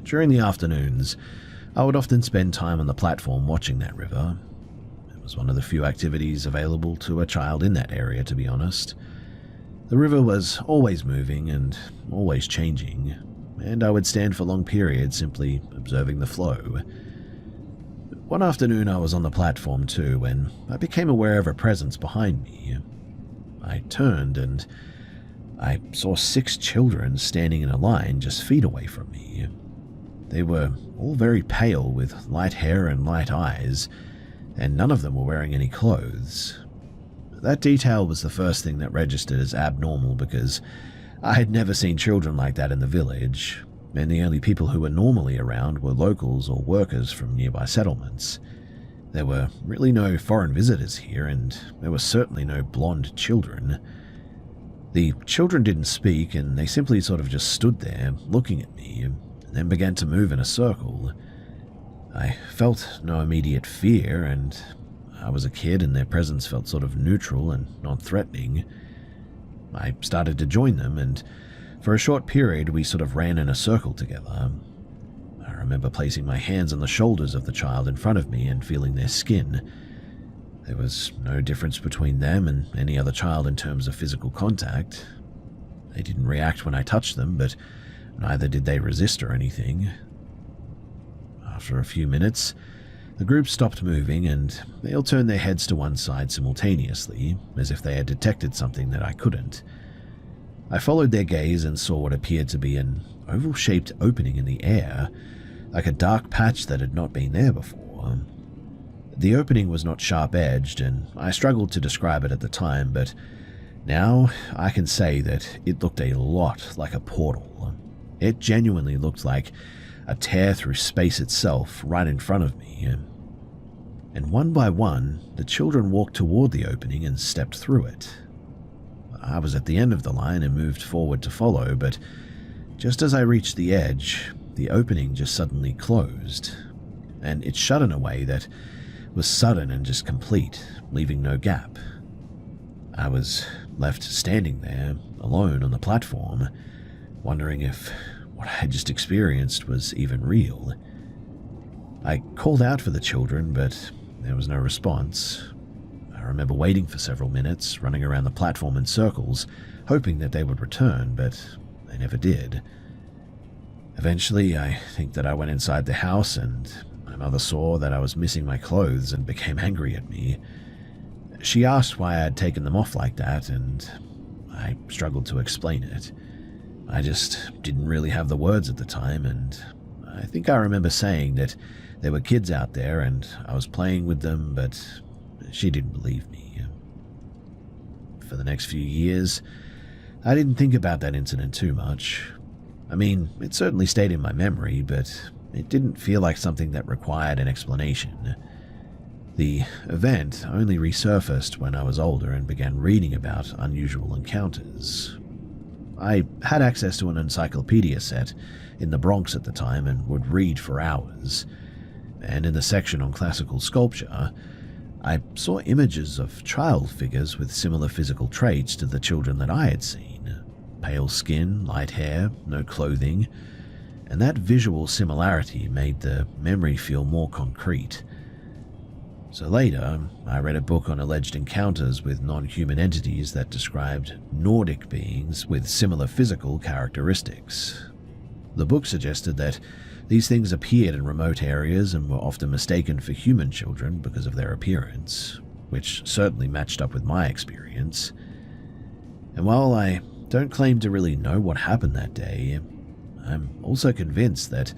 During the afternoons, I would often spend time on the platform watching that river. It was one of the few activities available to a child in that area, to be honest. The river was always moving and always changing, and I would stand for long periods simply observing the flow. One afternoon I was on the platform too when I became aware of a presence behind me. I turned and I saw 6 children standing in a line just feet away from me. They were all very pale with light hair and light eyes, and none of them were wearing any clothes. That detail was the first thing that registered as abnormal because I had never seen children like that in the village, and the only people who were normally around were locals or workers from nearby settlements. There were really no foreign visitors here, and there were certainly no blonde children. The children didn't speak, and they simply sort of just stood there, looking at me, and then began to move in a circle. I felt no immediate fear, and I was a kid, and their presence felt sort of neutral and non-threatening. I started to join them, and for a short period we sort of ran in a circle together. I remember placing my hands on the shoulders of the child in front of me and feeling their skin. There was no difference between them and any other child in terms of physical contact. They didn't react when I touched them, but neither did they resist or anything. After a few minutes, the group stopped moving and they all turned their heads to one side simultaneously, as if they had detected something that I couldn't. I followed their gaze and saw what appeared to be an oval-shaped opening in the air, like a dark patch that had not been there before. The opening was not sharp-edged, and I struggled to describe it at the time, but now I can say that it looked a lot like a portal. It genuinely looked like a tear through space itself right in front of me. And one by one, the children walked toward the opening and stepped through it. I was at the end of the line and moved forward to follow, but just as I reached the edge, the opening just suddenly closed, and it shut in a way that was sudden and just complete, leaving no gap. I was left standing there, alone on the platform, wondering if what I had just experienced was even real. I called out for the children, but there was no response. I remember waiting for several minutes, running around the platform in circles, hoping that they would return, but they never did. Eventually, I think that I went inside the house, and my mother saw that I was missing my clothes and became angry at me. She asked why I had taken them off like that, and I struggled to explain it. I just didn't really have the words at the time, and I think I remember saying that there were kids out there and I was playing with them, but she didn't believe me. For the next few years, I didn't think about that incident too much. I mean, it certainly stayed in my memory, but it didn't feel like something that required an explanation. The event only resurfaced when I was older and began reading about unusual encounters. I had access to an encyclopedia set in the Bronx at the time and would read for hours. And in the section on classical sculpture, I saw images of child figures with similar physical traits to the children that I had seen. Pale skin, light hair, no clothing, and that visual similarity made the memory feel more concrete. So later, I read a book on alleged encounters with non-human entities that described Nordic beings with similar physical characteristics. The book suggested that these things appeared in remote areas and were often mistaken for human children because of their appearance, which certainly matched up with my experience. And while I don't claim to really know what happened that day, I'm also convinced that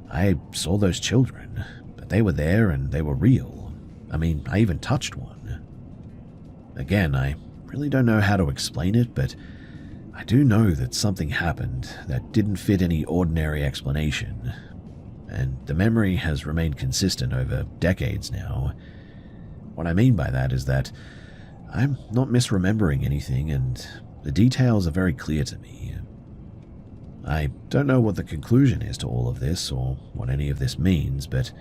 I saw those children, but they were there and they were real. I mean, I even touched one. Again, I really don't know how to explain it, but I do know that something happened that didn't fit any ordinary explanation, and the memory has remained consistent over decades now. What I mean by that is that I'm not misremembering anything, and the details are very clear to me. I don't know what the conclusion is to all of this, or what any of this means, but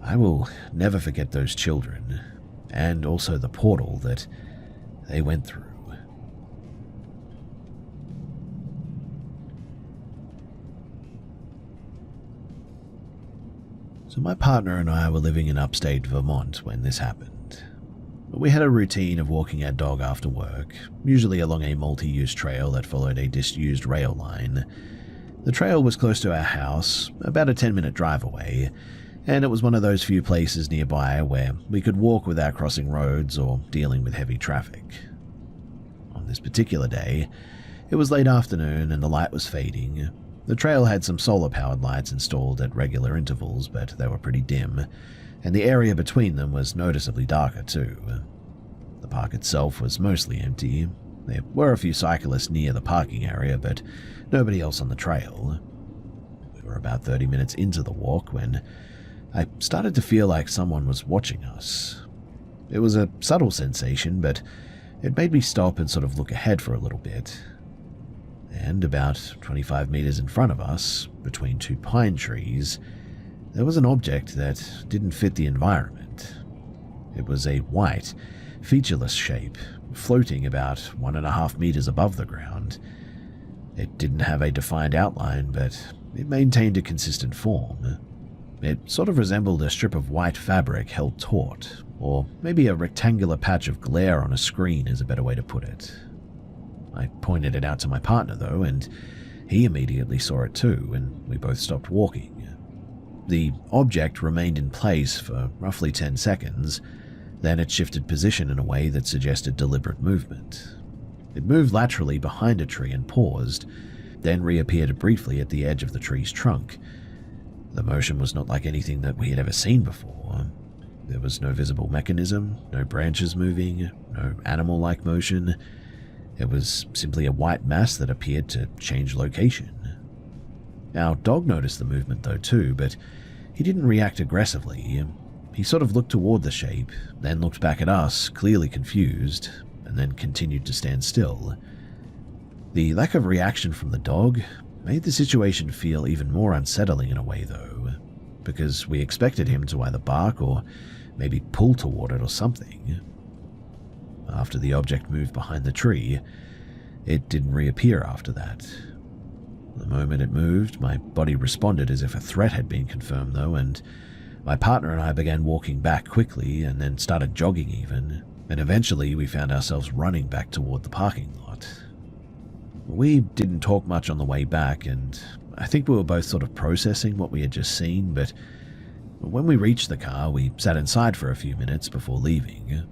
I will never forget those children, and also the portal that they went through. So my partner and I were living in upstate Vermont when this happened. We had a routine of walking our dog after work, usually along a multi-use trail that followed a disused rail line. The trail was close to our house, about a 10-minute drive away, and it was one of those few places nearby where we could walk without crossing roads or dealing with heavy traffic. On this particular day, it was late afternoon and the light was fading. The trail had some solar-powered lights installed at regular intervals, but they were pretty dim, and the area between them was noticeably darker too. The park itself was mostly empty. There were a few cyclists near the parking area, but nobody else on the trail. We were about 30 minutes into the walk when I started to feel like someone was watching us. It was a subtle sensation, but it made me stop and sort of look ahead for a little bit. And about 25 meters in front of us, between two pine trees, there was an object that didn't fit the environment. It was a white, featureless shape, floating about 1.5 meters above the ground. It didn't have a defined outline, but it maintained a consistent form. It sort of resembled a strip of white fabric held taut, or maybe a rectangular patch of glare on a screen is a better way to put it. I pointed it out to my partner, though, and he immediately saw it too, and we both stopped walking. The object remained in place for roughly 10 seconds, then it shifted position in a way that suggested deliberate movement. It moved laterally behind a tree and paused, then reappeared briefly at the edge of the tree's trunk. The motion was not like anything that we had ever seen before. There was no visible mechanism, no branches moving, no animal-like motion. It was simply a white mass that appeared to change location. Our dog noticed the movement though too, but he didn't react aggressively. He sort of looked toward the shape, then looked back at us, clearly confused, and then continued to stand still. The lack of reaction from the dog made the situation feel even more unsettling in a way though, because we expected him to either bark or maybe pull toward it or something. After the object moved behind the tree, it didn't reappear after that. The moment it moved, my body responded as if a threat had been confirmed though, and my partner and I began walking back quickly and then started jogging even, and eventually we found ourselves running back toward the parking lot. We didn't talk much on the way back, and I think we were both sort of processing what we had just seen, but when we reached the car, we sat inside for a few minutes before leaving.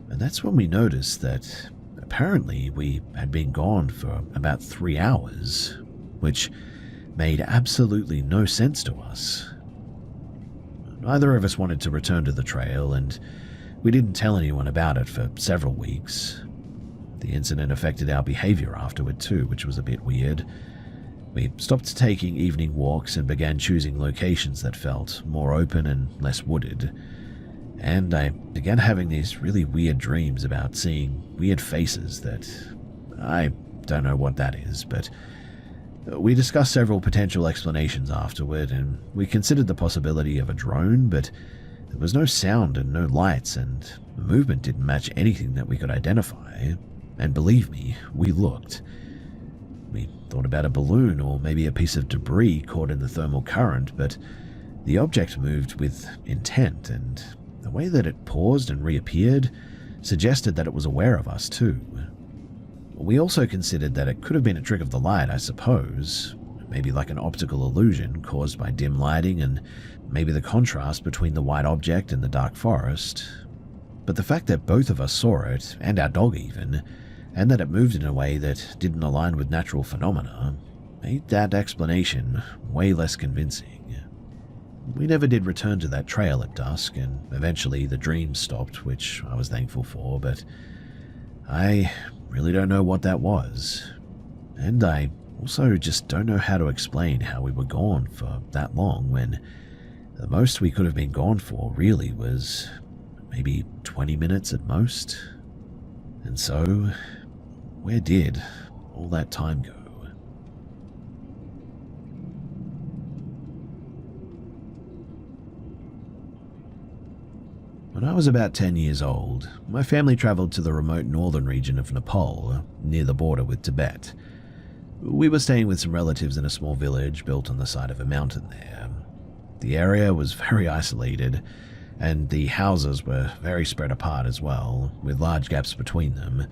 And that's when we noticed that apparently we had been gone for about 3 hours, which made absolutely no sense to us. Neither of us wanted to return to the trail, and we didn't tell anyone about it for several weeks. The incident affected our behavior afterward too, which was a bit weird. We stopped taking evening walks and began choosing locations that felt more open and less wooded. And I began having these really weird dreams about seeing weird faces that I don't know what that is, but we discussed several potential explanations afterward, and we considered the possibility of a drone, but there was no sound and no lights, and the movement didn't match anything that we could identify. And believe me, we looked. We thought about a balloon or maybe a piece of debris caught in the thermal current, but the object moved with intent, and the way that it paused and reappeared suggested that it was aware of us too. We also considered that it could have been a trick of the light, I suppose, maybe like an optical illusion caused by dim lighting and maybe the contrast between the white object and the dark forest. But the fact that both of us saw it, and our dog even, and that it moved in a way that didn't align with natural phenomena, made that explanation way less convincing. We never did return to that trail at dusk, and eventually the dreams stopped, which I was thankful for, but I really don't know what that was. And I also just don't know how to explain how we were gone for that long when the most we could have been gone for really was maybe 20 minutes at most. And so, where did all that time go? When I was about 10 years old, my family traveled to the remote northern region of Nepal, near the border with Tibet. We were staying with some relatives in a small village built on the side of a mountain there. The area was very isolated, and the houses were very spread apart as well, with large gaps between them.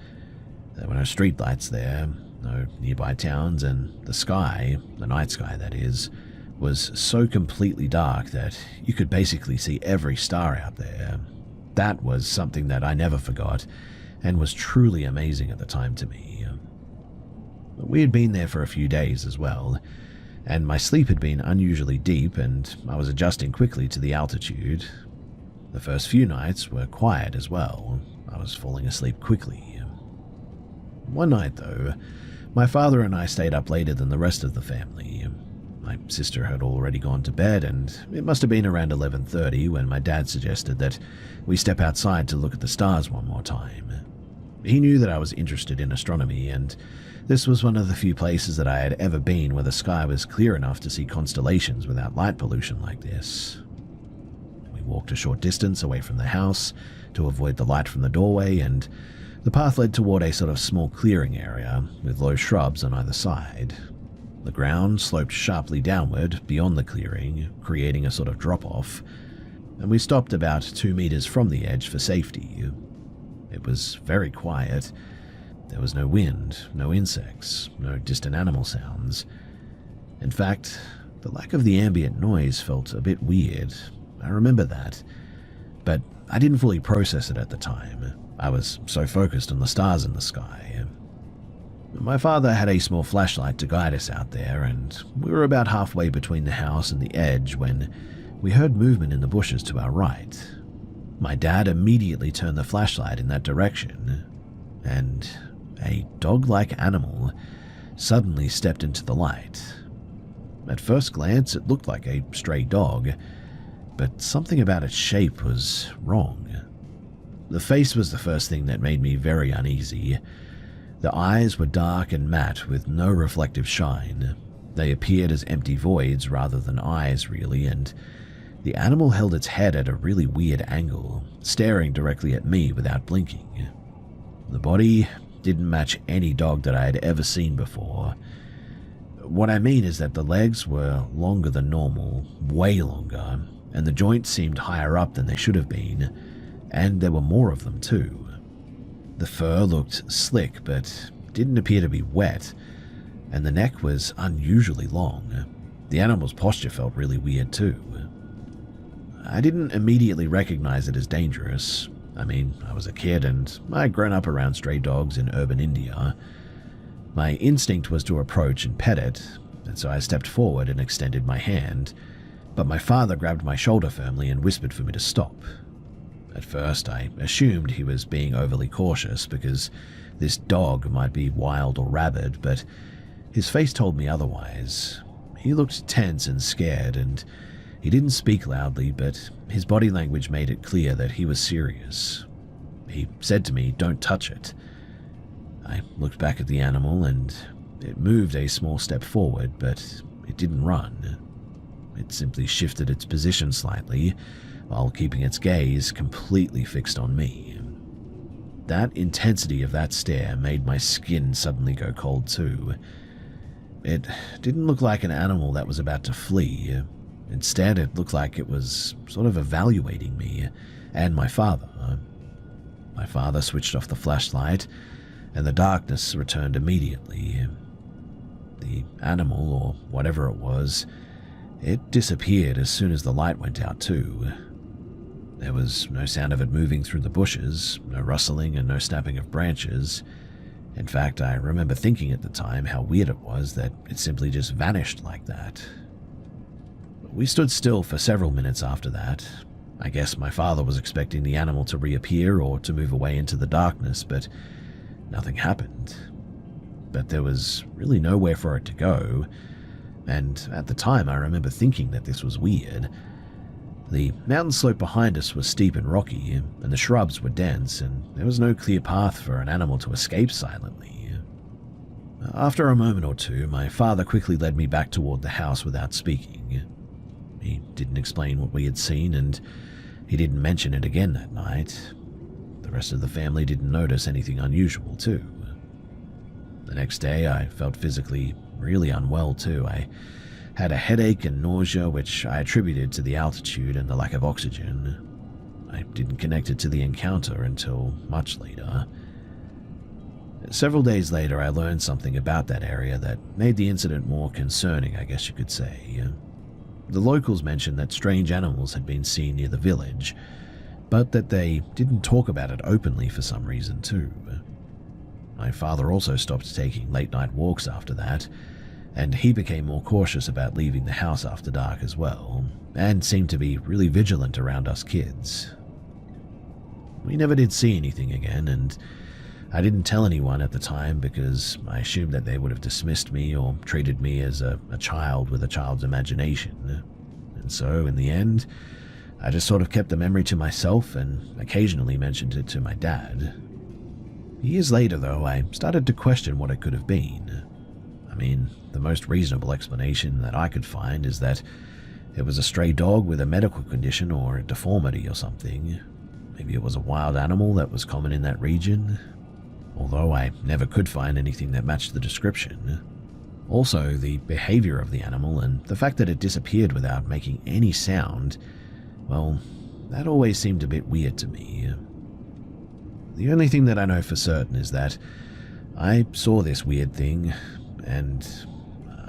There were no streetlights there, no nearby towns, and the sky, the night sky that is, was so completely dark that you could basically see every star out there. That was something that I never forgot, and was truly amazing at the time to me. We had been there for a few days as well, and my sleep had been unusually deep, and I was adjusting quickly to the altitude. The first few nights were quiet as well. I was falling asleep quickly. One night, though, my father and I stayed up later than the rest of the family. My sister had already gone to bed, and it must have been around 11:30 when my dad suggested that we step outside to look at the stars one more time. He knew that I was interested in astronomy, and this was one of the few places that I had ever been where the sky was clear enough to see constellations without light pollution like this. We walked a short distance away from the house to avoid the light from the doorway, and the path led toward a sort of small clearing area with low shrubs on either side. The ground sloped sharply downward beyond the clearing, creating a sort of drop-off, and we stopped about 2 meters from the edge for safety. It was very quiet. There was no wind, no insects, no distant animal sounds. In fact, the lack of the ambient noise felt a bit weird. I remember that, but I didn't fully process it at the time. I was so focused on the stars in the sky. My father had a small flashlight to guide us out there, and we were about halfway between the house and the edge when we heard movement in the bushes to our right. My dad immediately turned the flashlight in that direction, and a dog-like animal suddenly stepped into the light. At first glance, it looked like a stray dog, but something about its shape was wrong. The face was the first thing that made me very uneasy. The eyes were dark and matte with no reflective shine. They appeared as empty voids rather than eyes, really, and the animal held its head at a really weird angle, staring directly at me without blinking. The body didn't match any dog that I had ever seen before. What I mean is that the legs were longer than normal, way longer, and the joints seemed higher up than they should have been, and there were more of them too. The fur looked slick but didn't appear to be wet, and the neck was unusually long. The animal's posture felt really weird too. I didn't immediately recognize it as dangerous. I mean, I was a kid and I'd grown up around stray dogs in urban India. My instinct was to approach and pet it, and so I stepped forward and extended my hand, but my father grabbed my shoulder firmly and whispered for me to stop. At first, I assumed he was being overly cautious because this dog might be wild or rabid, but his face told me otherwise. He looked tense and scared, and he didn't speak loudly, but his body language made it clear that he was serious. He said to me, "Don't touch it." I looked back at the animal, and it moved a small step forward, but it didn't run. It simply shifted its position slightly, while keeping its gaze completely fixed on me. That intensity of that stare made my skin suddenly go cold too. It didn't look like an animal that was about to flee. Instead, it looked like it was sort of evaluating me and my father. My father switched off the flashlight, and the darkness returned immediately. The animal, or whatever it was, it disappeared as soon as the light went out too. There was no sound of it moving through the bushes, no rustling and no snapping of branches. In fact, I remember thinking at the time how weird it was that it simply just vanished like that. We stood still for several minutes after that. I guess my father was expecting the animal to reappear or to move away into the darkness, but nothing happened. But there was really nowhere for it to go, and at the time I remember thinking that this was weird. The mountain slope behind us was steep and rocky, and the shrubs were dense, and there was no clear path for an animal to escape silently. After a moment or two, my father quickly led me back toward the house without speaking. He didn't explain what we had seen, and he didn't mention it again that night. The rest of the family didn't notice anything unusual too. The next day, I felt physically really unwell too. I had a headache and nausea, which I attributed to the altitude and the lack of oxygen. I didn't connect it to the encounter until much later. Several days later, I learned something about that area that made the incident more concerning, I guess you could say. The locals mentioned that strange animals had been seen near the village, but that they didn't talk about it openly for some reason too. My father also stopped taking late-night walks after that, and he became more cautious about leaving the house after dark as well, and seemed to be really vigilant around us kids. We never did see anything again, and I didn't tell anyone at the time because I assumed that they would have dismissed me or treated me as a child with a child's imagination. And so, in the end, I just sort of kept the memory to myself and occasionally mentioned it to my dad. Years later, though, I started to question what it could have been. I mean, the most reasonable explanation that I could find is that it was a stray dog with a medical condition or a deformity or something. Maybe it was a wild animal that was common in that region, although I never could find anything that matched the description. Also, the behavior of the animal and the fact that it disappeared without making any sound, well, that always seemed a bit weird to me. The only thing that I know for certain is that I saw this weird thing, and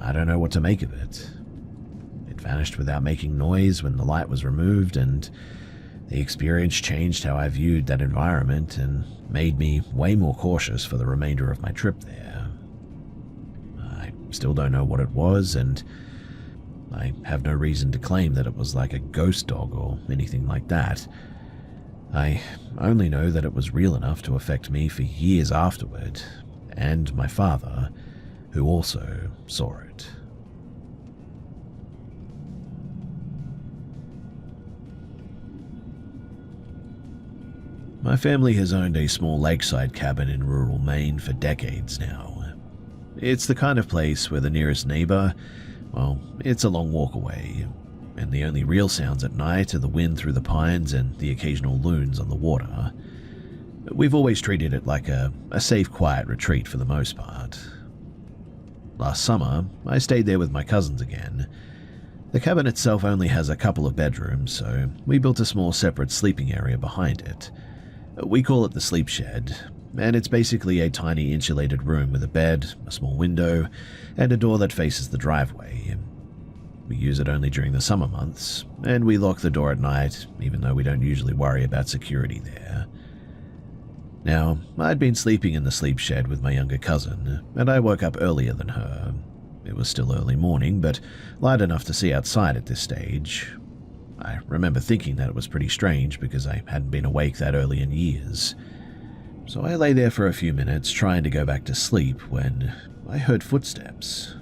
I don't know what to make of it. It vanished without making noise when the light was removed, and the experience changed how I viewed that environment and made me way more cautious for the remainder of my trip there. I still don't know what it was, and I have no reason to claim that it was like a ghost dog or anything like that. I only know that it was real enough to affect me for years afterward, and my father, who also saw it. My family has owned a small lakeside cabin in rural Maine for decades now. It's the kind of place where the nearest neighbor, well, it's a long walk away, and the only real sounds at night are the wind through the pines and the occasional loons on the water. We've always treated it like a safe, quiet retreat for the most part. Last summer, I stayed there with my cousins again. The cabin itself only has a couple of bedrooms, so we built a small separate sleeping area behind it. We call it the sleep shed, and it's basically a tiny insulated room with a bed, a small window, and a door that faces the driveway. We use it only during the summer months, and we lock the door at night, even though we don't usually worry about security there. Now, I'd been sleeping in the sleep shed with my younger cousin, and I woke up earlier than her. It was still early morning, but light enough to see outside at this stage. I remember thinking that it was pretty strange because I hadn't been awake that early in years. So I lay there for a few minutes trying to go back to sleep when I heard footsteps.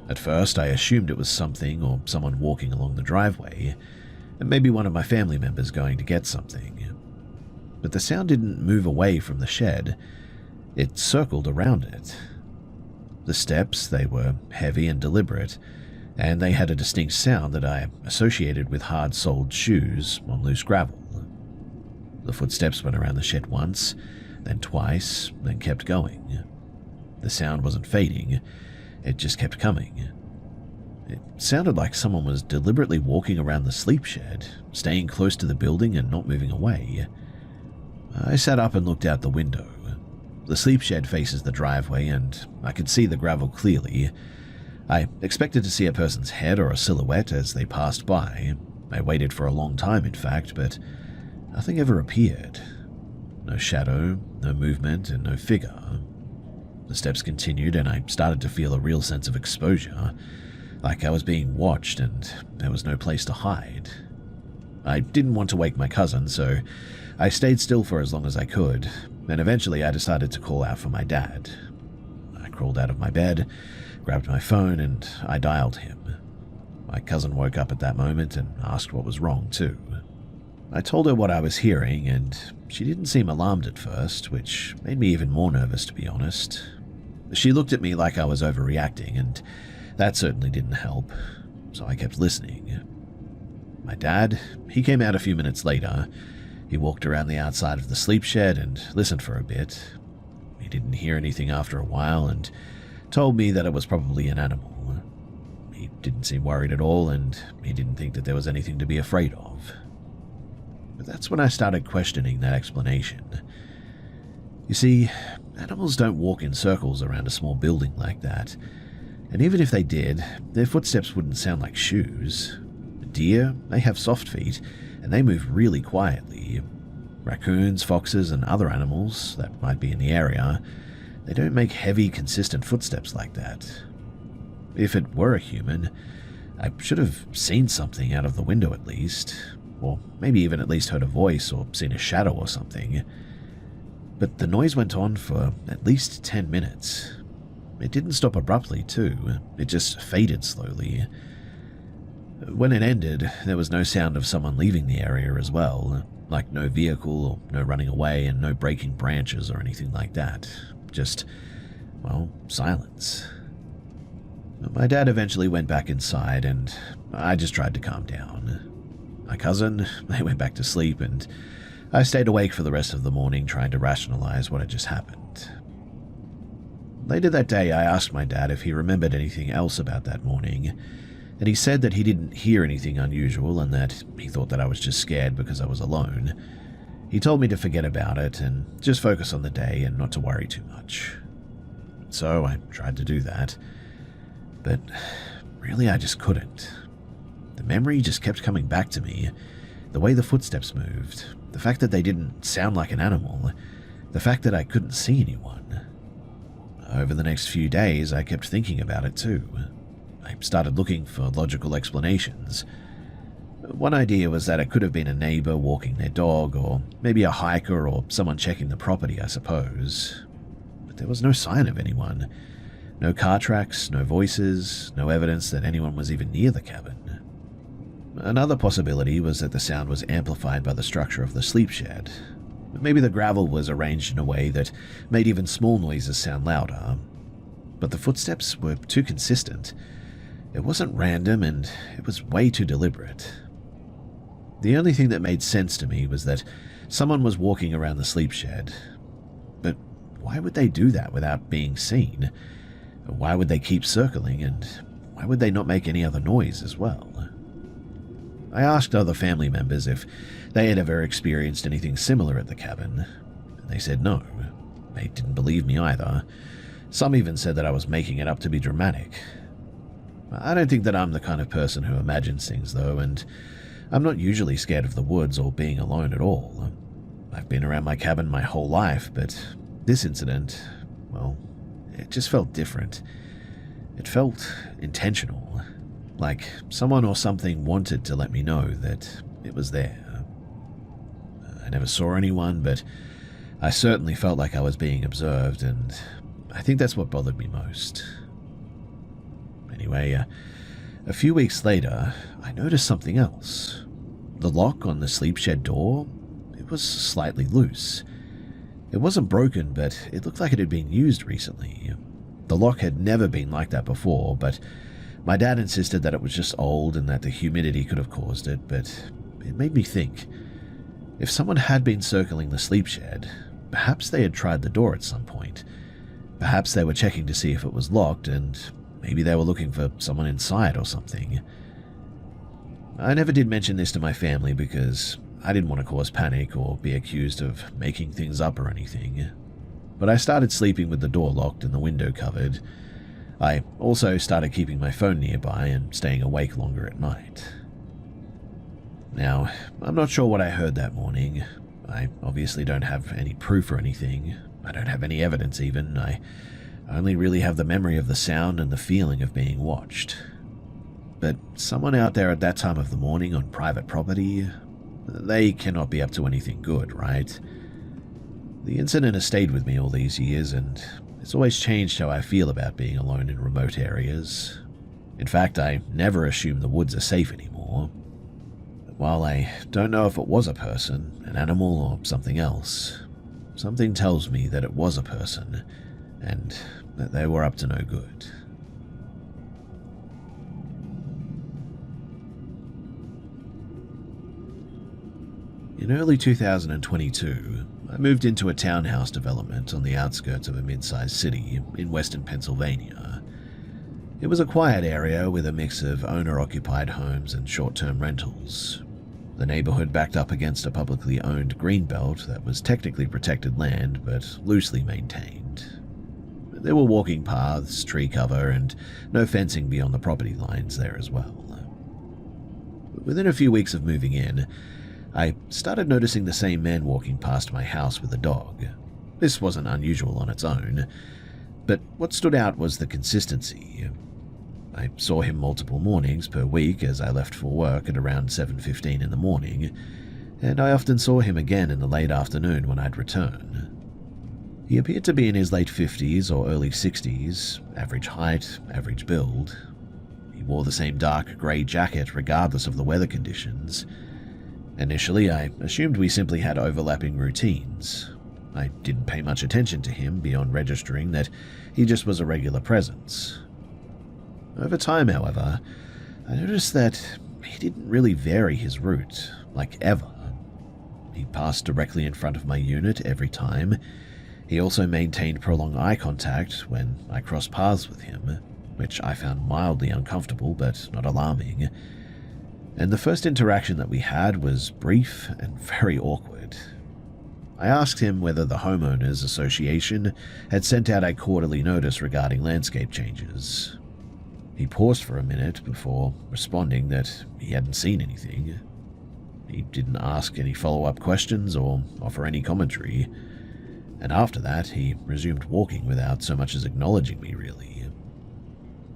At first, I assumed it was something or someone walking along the driveway, and maybe one of my family members going to get something. But the sound didn't move away from the shed. It circled around it. The steps, they were heavy and deliberate, and they had a distinct sound that I associated with hard-soled shoes on loose gravel. The footsteps went around the shed once, then twice, then kept going. The sound wasn't fading, it just kept coming. It sounded like someone was deliberately walking around the sleep shed, staying close to the building and not moving away. I sat up and looked out the window. The sleep shed faces the driveway, and I could see the gravel clearly. I expected to see a person's head or a silhouette as they passed by. I waited for a long time, in fact, but nothing ever appeared. No shadow, no movement, and no figure. The steps continued, and I started to feel a real sense of exposure, like I was being watched and there was no place to hide. I didn't want to wake my cousin, so I stayed still for as long as I could, and eventually I decided to call out for my dad. I crawled out of my bed, grabbed my phone, and I dialed him. My cousin woke up at that moment and asked what was wrong, too. I told her what I was hearing, and she didn't seem alarmed at first, which made me even more nervous, to be honest. She looked at me like I was overreacting, and that certainly didn't help, so I kept listening. My dad, he came out a few minutes later. He walked around the outside of the sleep shed and listened for a bit. He didn't hear anything after a while and told me that it was probably an animal. He didn't seem worried at all, and he didn't think that there was anything to be afraid of. But that's when I started questioning that explanation. You see, animals don't walk in circles around a small building like that, and even if they did, their footsteps wouldn't sound like shoes. Deer, they have soft feet, and they move really quietly. Raccoons, foxes, and other animals that might be in the area, they don't make heavy, consistent footsteps like that. If it were a human, I should have seen something out of the window at least, or maybe even at least heard a voice or seen a shadow or something. But the noise went on for at least 10 minutes. It didn't stop abruptly, too. It just faded slowly. When it ended, there was no sound of someone leaving the area as well, like no vehicle or no running away and no breaking branches or anything like that. Just, well, silence. My dad eventually went back inside and I just tried to calm down. My cousin, they went back to sleep and I stayed awake for the rest of the morning trying to rationalize what had just happened. Later that day, I asked my dad if he remembered anything else about that morning, and he said that he didn't hear anything unusual and that he thought that I was just scared because I was alone. He told me to forget about it and just focus on the day and not to worry too much. So I tried to do that, but really I just couldn't. The memory just kept coming back to me, the way the footsteps moved, the fact that they didn't sound like an animal, the fact that I couldn't see anyone. Over the next few days, I kept thinking about it too. I started looking for logical explanations. One idea was that it could have been a neighbor walking their dog, or maybe a hiker or someone checking the property, I suppose. But there was no sign of anyone. No car tracks, no voices, no evidence that anyone was even near the cabin. Another possibility was that the sound was amplified by the structure of the sleep shed. Maybe the gravel was arranged in a way that made even small noises sound louder. But the footsteps were too consistent. It wasn't random and it was way too deliberate. The only thing that made sense to me was that someone was walking around the sleep shed. But why would they do that without being seen? Why would they keep circling, and why would they not make any other noise as well? I asked other family members if they had ever experienced anything similar at the cabin. They said no. They didn't believe me either. Some even said that I was making it up to be dramatic. I don't think that I'm the kind of person who imagines things, though, and I'm not usually scared of the woods or being alone at all. I've been around my cabin my whole life, but this incident, well, it just felt different. It felt intentional, like someone or something wanted to let me know that it was there. I never saw anyone, but I certainly felt like I was being observed, and I think that's what bothered me most. Anyway, a few weeks later, I noticed something else. The lock on the sleep shed door, it was slightly loose. It wasn't broken, but it looked like it had been used recently. The lock had never been like that before, but my dad insisted that it was just old and that the humidity could have caused it, but it made me think. If someone had been circling the sleep shed, perhaps they had tried the door at some point. Perhaps they were checking to see if it was locked, and maybe they were looking for someone inside or something. I never did mention this to my family because I didn't want to cause panic or be accused of making things up or anything. But I started sleeping with the door locked and the window covered. I also started keeping my phone nearby and staying awake longer at night. Now, I'm not sure what I heard that morning. I obviously don't have any proof or anything. I don't have any evidence even. I only really have the memory of the sound and the feeling of being watched. But someone out there at that time of the morning on private property, they cannot be up to anything good, right? The incident has stayed with me all these years, and it's always changed how I feel about being alone in remote areas. In fact, I never assume the woods are safe anymore. While I don't know if it was a person, an animal, or something else, something tells me that it was a person, and that they were up to no good. In early 2022, I moved into a townhouse development on the outskirts of a mid-sized city in western Pennsylvania. It was a quiet area with a mix of owner-occupied homes and short-term rentals. The neighborhood backed up against a publicly owned greenbelt that was technically protected land but loosely maintained. There were walking paths, tree cover, and no fencing beyond the property lines there as well. Within a few weeks of moving in, I started noticing the same man walking past my house with a dog. This wasn't unusual on its own, but what stood out was the consistency. I saw him multiple mornings per week as I left for work at around 7:15 in the morning, and I often saw him again in the late afternoon when I'd return. He appeared to be in his late 50s or early 60s, average height, average build. He wore the same dark grey jacket regardless of the weather conditions. Initially, I assumed we simply had overlapping routines. I didn't pay much attention to him beyond registering that he just was a regular presence. Over time, however, I noticed that he didn't really vary his route, like ever. He passed directly in front of my unit every time. He also maintained prolonged eye contact when I crossed paths with him, which I found mildly uncomfortable but not alarming. And the first interaction that we had was brief and very awkward. I asked him whether the Homeowners Association had sent out a quarterly notice regarding landscape changes. He paused for a minute before responding that he hadn't seen anything. He didn't ask any follow-up questions or offer any commentary, and after that he resumed walking without so much as acknowledging me, really.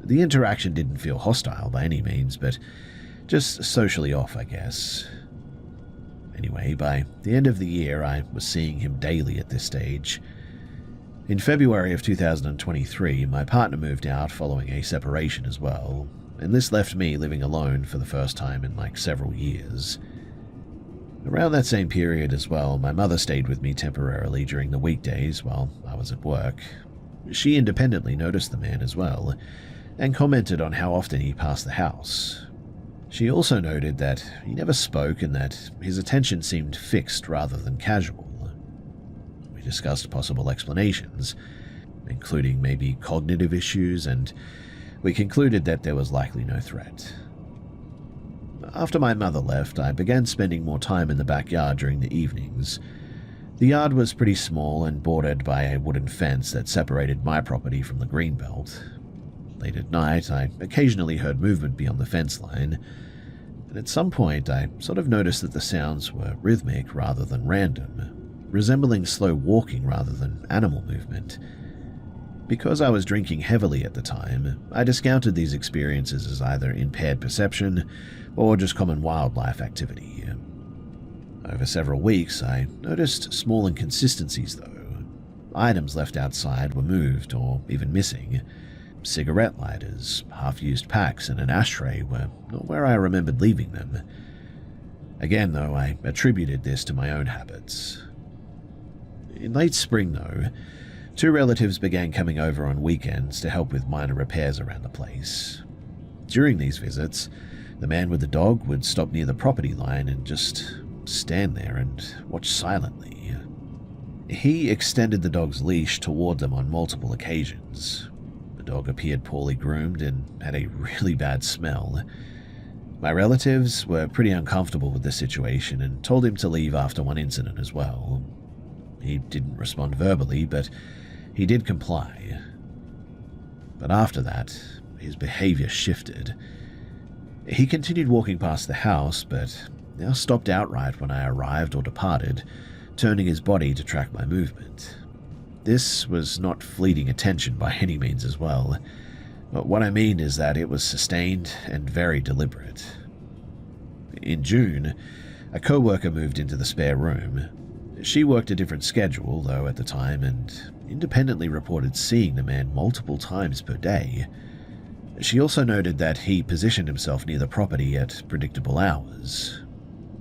The interaction didn't feel hostile by any means, but just socially off, I guess. Anyway, by the end of the year, I was seeing him daily at this stage. In February of 2023, my partner moved out following a separation as well, and this left me living alone for the first time in like several years. Around that same period as well, my mother stayed with me temporarily during the weekdays while I was at work. She independently noticed the man as well, and commented on how often he passed the house. She also noted that he never spoke and that his attention seemed fixed rather than casual. We discussed possible explanations, including maybe cognitive issues, and we concluded that there was likely no threat. After my mother left, I began spending more time in the backyard during the evenings. The yard was pretty small and bordered by a wooden fence that separated my property from the greenbelt. Late at night, I occasionally heard movement beyond the fence line, and at some point I sort of noticed that the sounds were rhythmic rather than random, resembling slow walking rather than animal movement. Because I was drinking heavily at the time, I discounted these experiences as either impaired perception or just common wildlife activity. Over several weeks, I noticed small inconsistencies though. Items left outside were moved or even missing. Cigarette lighters, half-used packs, and an ashtray were not where I remembered leaving them. Again, though, I attributed this to my own habits. In late spring, though, two relatives began coming over on weekends to help with minor repairs around the place. During these visits, the man with the dog would stop near the property line and just stand there and watch silently. He extended the dog's leash toward them on multiple occasions. The dog appeared poorly groomed and had a really bad smell. My relatives were pretty uncomfortable with the situation and told him to leave after one incident as well. He didn't respond verbally, but he did comply. But after that, his behavior shifted. He continued walking past the house, but now stopped outright when I arrived or departed, turning his body to track my movement. This was not fleeting attention by any means as well, but what I mean is that it was sustained and very deliberate. In June, a co-worker moved into the spare room. She worked a different schedule, though, at the time, and independently reported seeing the man multiple times per day. She also noted that he positioned himself near the property at predictable hours.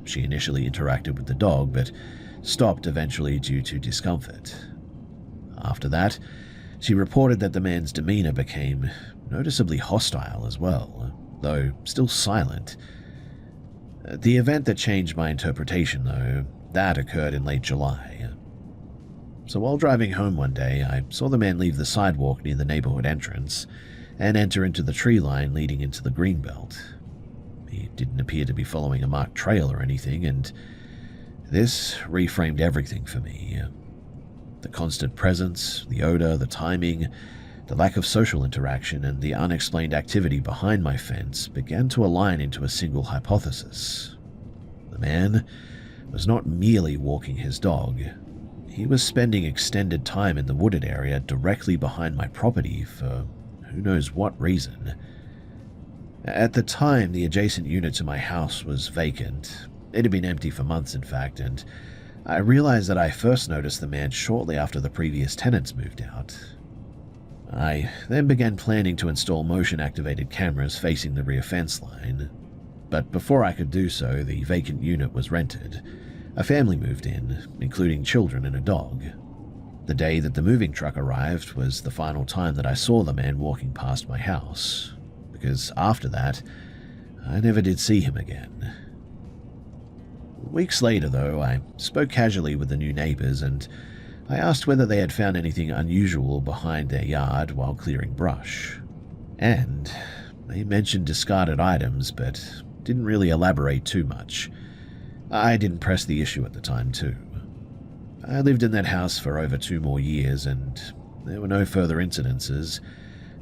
She initially interacted with the dog, but stopped eventually due to discomfort. After that, she reported that the man's demeanor became noticeably hostile as well, though still silent. The event that changed my interpretation, though, that occurred in late July. So while driving home one day, I saw the man leave the sidewalk near the neighborhood entrance and enter into the tree line leading into the greenbelt. He didn't appear to be following a marked trail or anything, and this reframed everything for me. The constant presence, the odor, the timing, the lack of social interaction, and the unexplained activity behind my fence began to align into a single hypothesis. The man was not merely walking his dog. He was spending extended time in the wooded area directly behind my property for who knows what reason. At the time, the adjacent unit to my house was vacant. It had been empty for months, in fact, and I realized that I first noticed the man shortly after the previous tenants moved out. I then began planning to install motion-activated cameras facing the rear fence line, but before I could do so, the vacant unit was rented. A family moved in, including children and a dog. The day that the moving truck arrived was the final time that I saw the man walking past my house, because after that, I never did see him again. Weeks later, though, I spoke casually with the new neighbors and I asked whether they had found anything unusual behind their yard while clearing brush. And they mentioned discarded items, but didn't really elaborate too much. I didn't press the issue at the time, too. I lived in that house for over 2 more years, and there were no further incidences,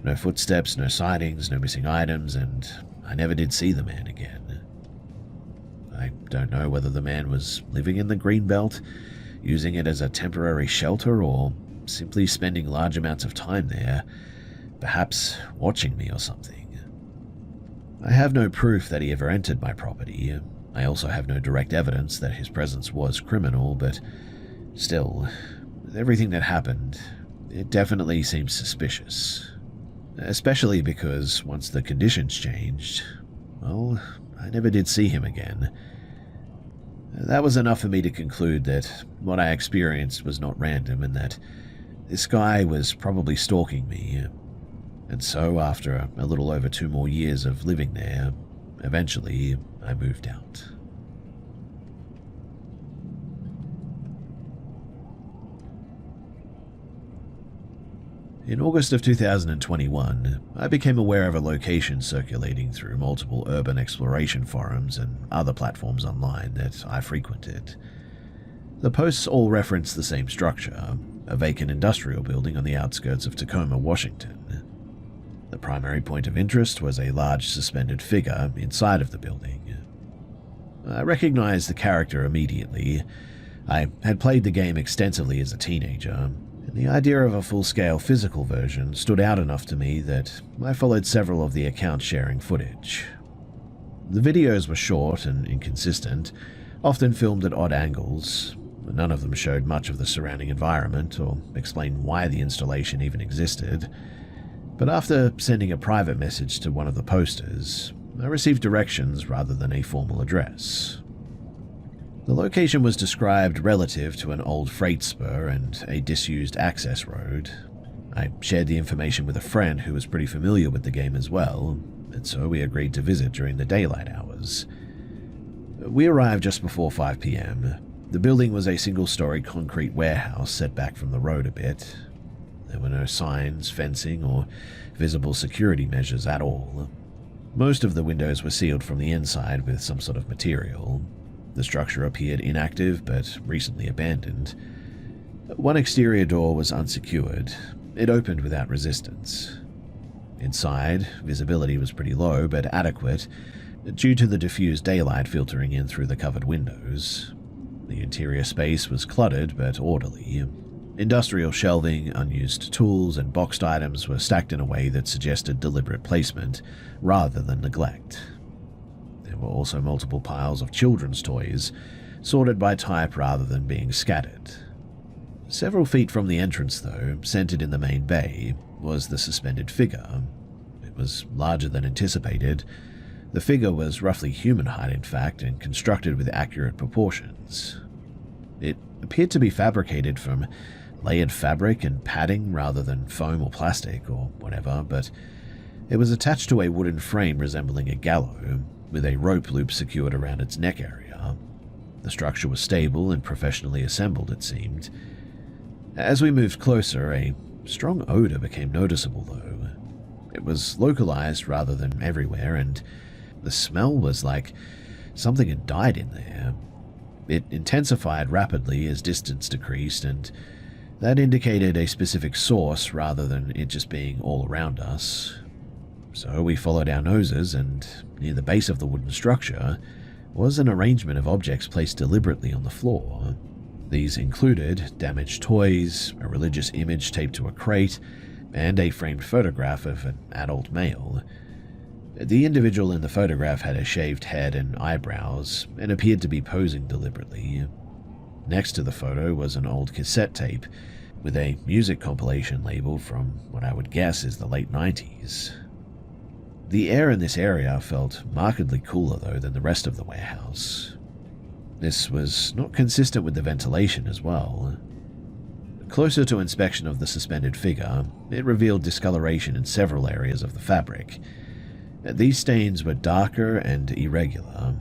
no footsteps, no sightings, no missing items, and I never did see the man again. I don't know whether the man was living in the Greenbelt, using it as a temporary shelter, or simply spending large amounts of time there, perhaps watching me or something. I have no proof that he ever entered my property. I also have no direct evidence that his presence was criminal, but still, with everything that happened, it definitely seems suspicious. Especially because once the conditions changed, well, I never did see him again. That was enough for me to conclude that what I experienced was not random and that this guy was probably stalking me. And so, after a little over 2 more years of living there, eventually I moved out. In August of 2021, I became aware of a location circulating through multiple urban exploration forums and other platforms online that I frequented. The posts all referenced the same structure, a vacant industrial building on the outskirts of Tacoma, Washington. The primary point of interest was a large suspended figure inside of the building. I recognized the character immediately. I had played the game extensively as a teenager, and the idea of a full-scale physical version stood out enough to me that I followed several of the account-sharing footage. The videos were short and inconsistent, often filmed at odd angles. None of them showed much of the surrounding environment or explained why the installation even existed. But after sending a private message to one of the posters, I received directions rather than a formal address. The location was described relative to an old freight spur and a disused access road. I shared the information with a friend who was pretty familiar with the game as well, and so we agreed to visit during the daylight hours. We arrived just before 5 p.m. The building was a single-story concrete warehouse set back from the road a bit. There were no signs, fencing, or visible security measures at all. Most of the windows were sealed from the inside with some sort of material. The structure appeared inactive but recently abandoned. One exterior door was unsecured. It opened without resistance. Inside, visibility was pretty low but adequate due to the diffused daylight filtering in through the covered windows. The interior space was cluttered but orderly. Industrial shelving, unused tools, and boxed items were stacked in a way that suggested deliberate placement rather than neglect. There were also multiple piles of children's toys, sorted by type rather than being scattered. Several feet from the entrance, though, centered in the main bay, was the suspended figure. It was larger than anticipated. The figure was roughly human height, in fact, and constructed with accurate proportions. It appeared to be fabricated from layered fabric and padding rather than foam or plastic or whatever, but it was attached to a wooden frame resembling a gallows, with a rope loop secured around its neck area. The structure was stable and professionally assembled, it seemed. As we moved closer, a strong odor became noticeable, though. It was localized rather than everywhere, and the smell was like something had died in there. It intensified rapidly as distance decreased, and that indicated a specific source rather than it just being all around us. So we followed our noses, and near the base of the wooden structure was an arrangement of objects placed deliberately on the floor. These included damaged toys, a religious image taped to a crate, and a framed photograph of an adult male. The individual in the photograph had a shaved head and eyebrows and appeared to be posing deliberately. Next to the photo was an old cassette tape with a music compilation labeled from what I would guess is the late 90s. The air in this area felt markedly cooler though than the rest of the warehouse. This was not consistent with the ventilation as well. Closer to inspection of the suspended figure, it revealed discoloration in several areas of the fabric. These stains were darker and irregular,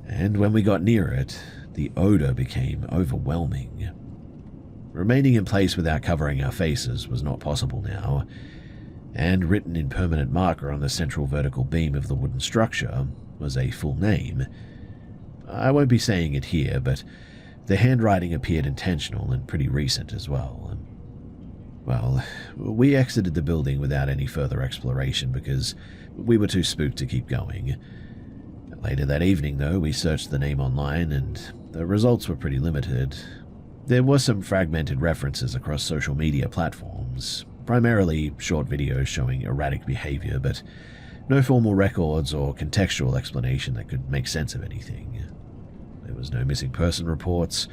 and when we got near it, the odor became overwhelming. Remaining in place without covering our faces was not possible now, and written in permanent marker on the central vertical beam of the wooden structure was a full name. I won't be saying it here, but the handwriting appeared intentional and pretty recent as well. Well, we exited the building without any further exploration because we were too spooked to keep going. Later that evening, though, we searched the name online and the results were pretty limited. There were some fragmented references across social media platforms, primarily short videos showing erratic behavior, but no formal records or contextual explanation that could make sense of anything. There was no missing person reports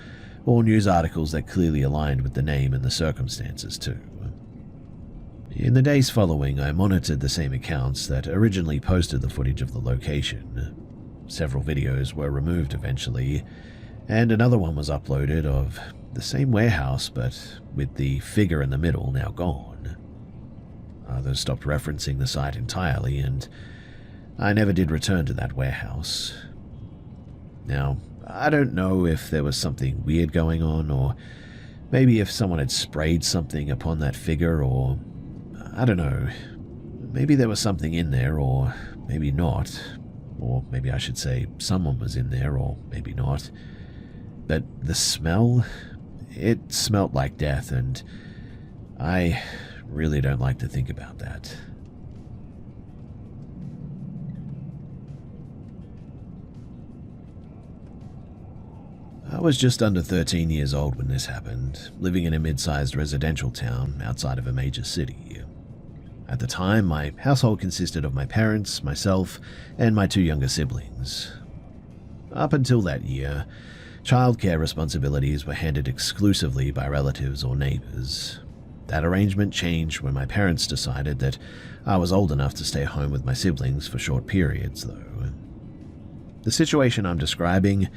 or news articles that clearly aligned with the name and the circumstances too. In the days following, I monitored the same accounts that originally posted the footage of the location. Several videos were removed eventually, and another one was uploaded of the same warehouse but with the figure in the middle now gone. Others stopped referencing the site entirely, and I never did return to that warehouse. Now, I don't know if there was something weird going on, or maybe if someone had sprayed something upon that figure, or I don't know. Maybe there was something in there, or maybe not. Or maybe I should say someone was in there, or maybe not. But the smell, it smelt like death, and I really don't like to think about that. I was just under 13 years old when this happened, living in a mid-sized residential town outside of a major city. At the time, my household consisted of my parents, myself, and my two younger siblings. Up until that year, childcare responsibilities were handed exclusively by relatives or neighbors. That arrangement changed when my parents decided that I was old enough to stay home with my siblings for short periods, though. The situation I'm describing,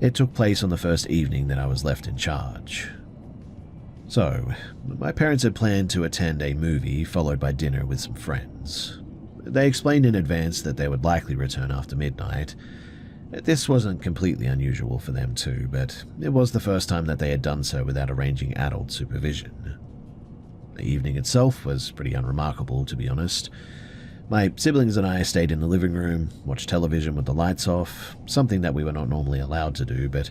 it took place on the first evening that I was left in charge. So, my parents had planned to attend a movie followed by dinner with some friends. They explained in advance that they would likely return after midnight. This wasn't completely unusual for them too, but it was the first time that they had done so without arranging adult supervision. The evening itself was pretty unremarkable, to be honest. My siblings and I stayed in the living room, watched television with the lights off, something that we were not normally allowed to do, but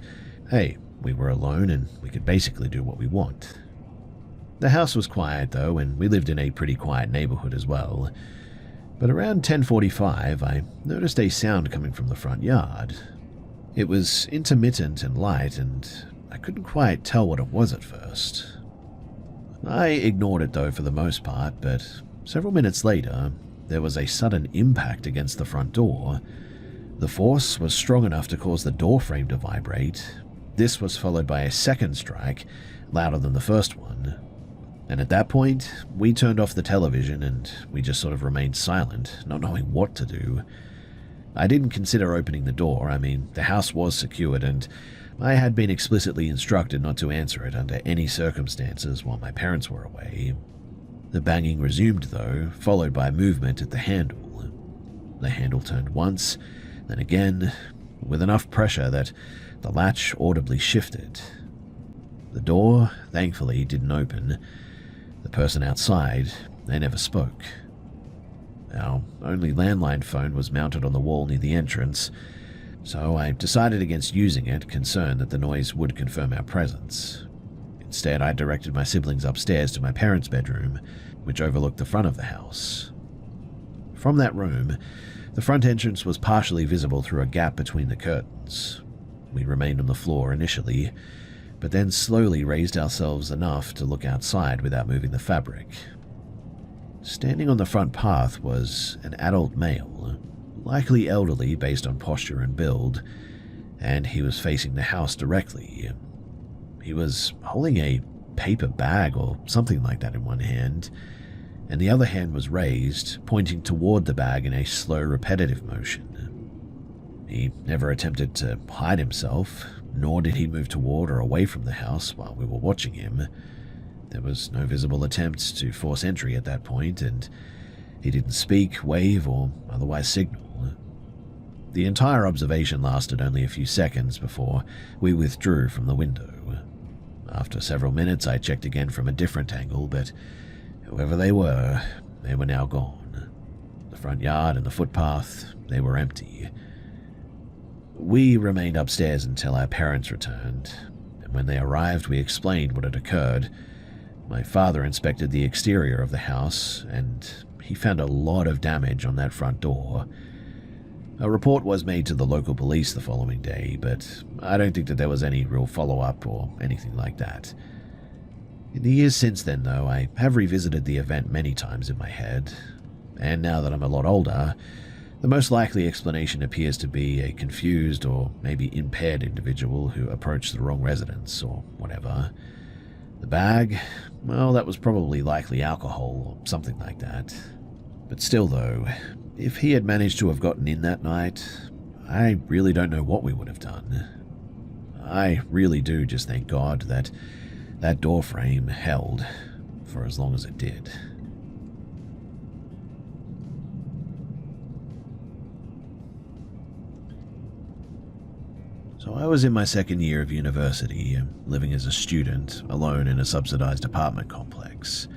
hey, we were alone and we could basically do what we want. The house was quiet though, and we lived in a pretty quiet neighborhood as well. But around 10:45, I noticed a sound coming from the front yard. It was intermittent and light, and I couldn't quite tell what it was at first. I ignored it though for the most part, but several minutes later, there was a sudden impact against the front door. The force was strong enough to cause the door frame to vibrate. This was followed by a second strike, louder than the first one. And at that point, we turned off the television and we just sort of remained silent, not knowing what to do. I didn't consider opening the door. I mean, the house was secured and I had been explicitly instructed not to answer it under any circumstances while my parents were away. The banging resumed though, followed by movement at the handle. The handle turned once, then again, with enough pressure that the latch audibly shifted. The door, thankfully, didn't open. The person outside, they never spoke. Our only landline phone was mounted on the wall near the entrance, so I decided against using it, concerned that the noise would confirm our presence. Instead, I directed my siblings upstairs to my parents' bedroom, which overlooked the front of the house. From that room, the front entrance was partially visible through a gap between the curtains. We remained on the floor initially, but then slowly raised ourselves enough to look outside without moving the fabric. Standing on the front path was an adult male, likely elderly based on posture and build, and he was facing the house directly. He was holding a paper bag or something like that in one hand, and the other hand was raised, pointing toward the bag in a slow, repetitive motion. He never attempted to hide himself, nor did he move toward or away from the house while we were watching him. There was no visible attempt to force entry at that point, and he didn't speak, wave, or otherwise signal. The entire observation lasted only a few seconds before we withdrew from the window. After several minutes, I checked again from a different angle, but whoever they were now gone. The front yard and the footpath, they were empty. We remained upstairs until our parents returned, and when they arrived, we explained what had occurred. My father inspected the exterior of the house, and he found a lot of damage on that front door. A report was made to the local police the following day, but I don't think that there was any real follow-up or anything like that. In the years since then, though, I have revisited the event many times in my head, and now that I'm a lot older, the most likely explanation appears to be a confused or maybe impaired individual who approached the wrong residence or whatever. The bag, well, that was probably likely alcohol or something like that. But still, though, if he had managed to have gotten in that night, I really don't know what we would have done. I really do just thank God that that door frame held for as long as it did. So I was in my second year of university, living as a student, alone in a subsidized apartment complex.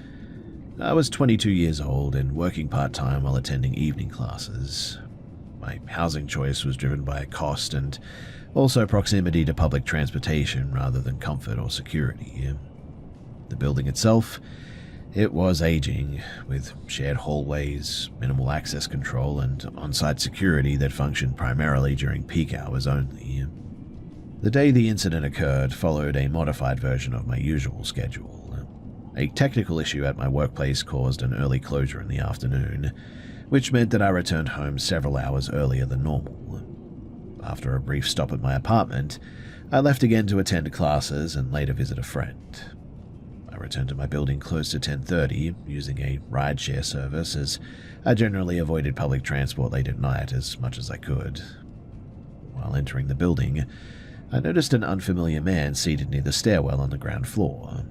I was 22 years old and working part-time while attending evening classes. My housing choice was driven by cost and also proximity to public transportation rather than comfort or security. The building itself, it was aging, with shared hallways, minimal access control, and on-site security that functioned primarily during peak hours only. The day the incident occurred followed a modified version of my usual schedule. A technical issue at my workplace caused an early closure in the afternoon, which meant that I returned home several hours earlier than normal. After a brief stop at my apartment, I left again to attend classes and later visit a friend. I returned to my building close to 10:30, using a rideshare service, as I generally avoided public transport late at night as much as I could. While entering the building, I noticed an unfamiliar man seated near the stairwell on the ground floor.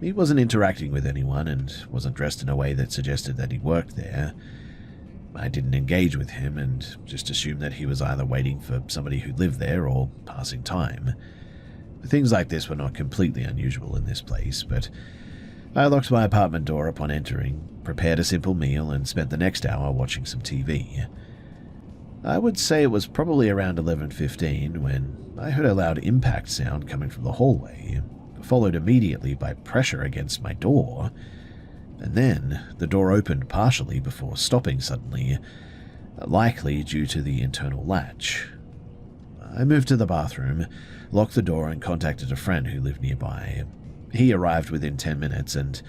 He wasn't interacting with anyone and wasn't dressed in a way that suggested that he worked there. I didn't engage with him and just assumed that he was either waiting for somebody who lived there or passing time. Things like this were not completely unusual in this place, but I locked my apartment door upon entering, prepared a simple meal, and spent the next hour watching some TV. I would say it was probably around 11:15 when I heard a loud impact sound coming from the hallway, followed immediately by pressure against my door, and then the door opened partially before stopping suddenly, likely due to the internal latch. I moved to the bathroom, locked the door, and contacted a friend who lived nearby. He arrived within 10 minutes, and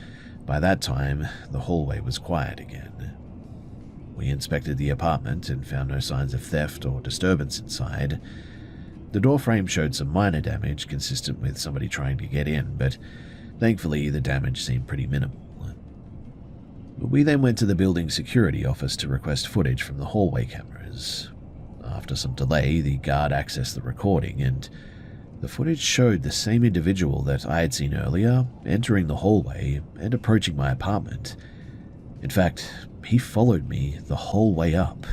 by that time, the hallway was quiet again. We inspected the apartment and found no signs of theft or disturbance inside. The door frame showed some minor damage consistent with somebody trying to get in, but thankfully the damage seemed pretty minimal. We then went to the building security office to request footage from the hallway cameras. After some delay, the guard accessed the recording, and the footage showed the same individual that I had seen earlier entering the hallway and approaching my apartment. In fact, he followed me the whole way up.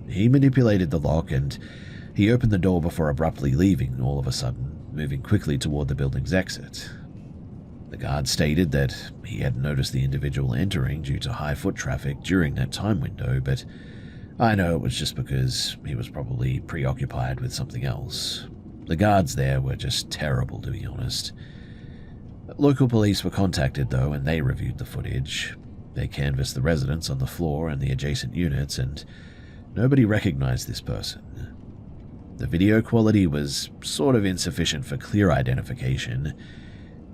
He manipulated the lock and he opened the door before abruptly leaving all of a sudden, moving quickly toward the building's exit. The guard stated that he had noticed the individual entering due to high foot traffic during that time window, but I know it was just because he was probably preoccupied with something else. The guards there were just terrible, to be honest. Local police were contacted, though, and they reviewed the footage. They canvassed the residents on the floor and the adjacent units, and nobody recognized this person. The video quality was sort of insufficient for clear identification,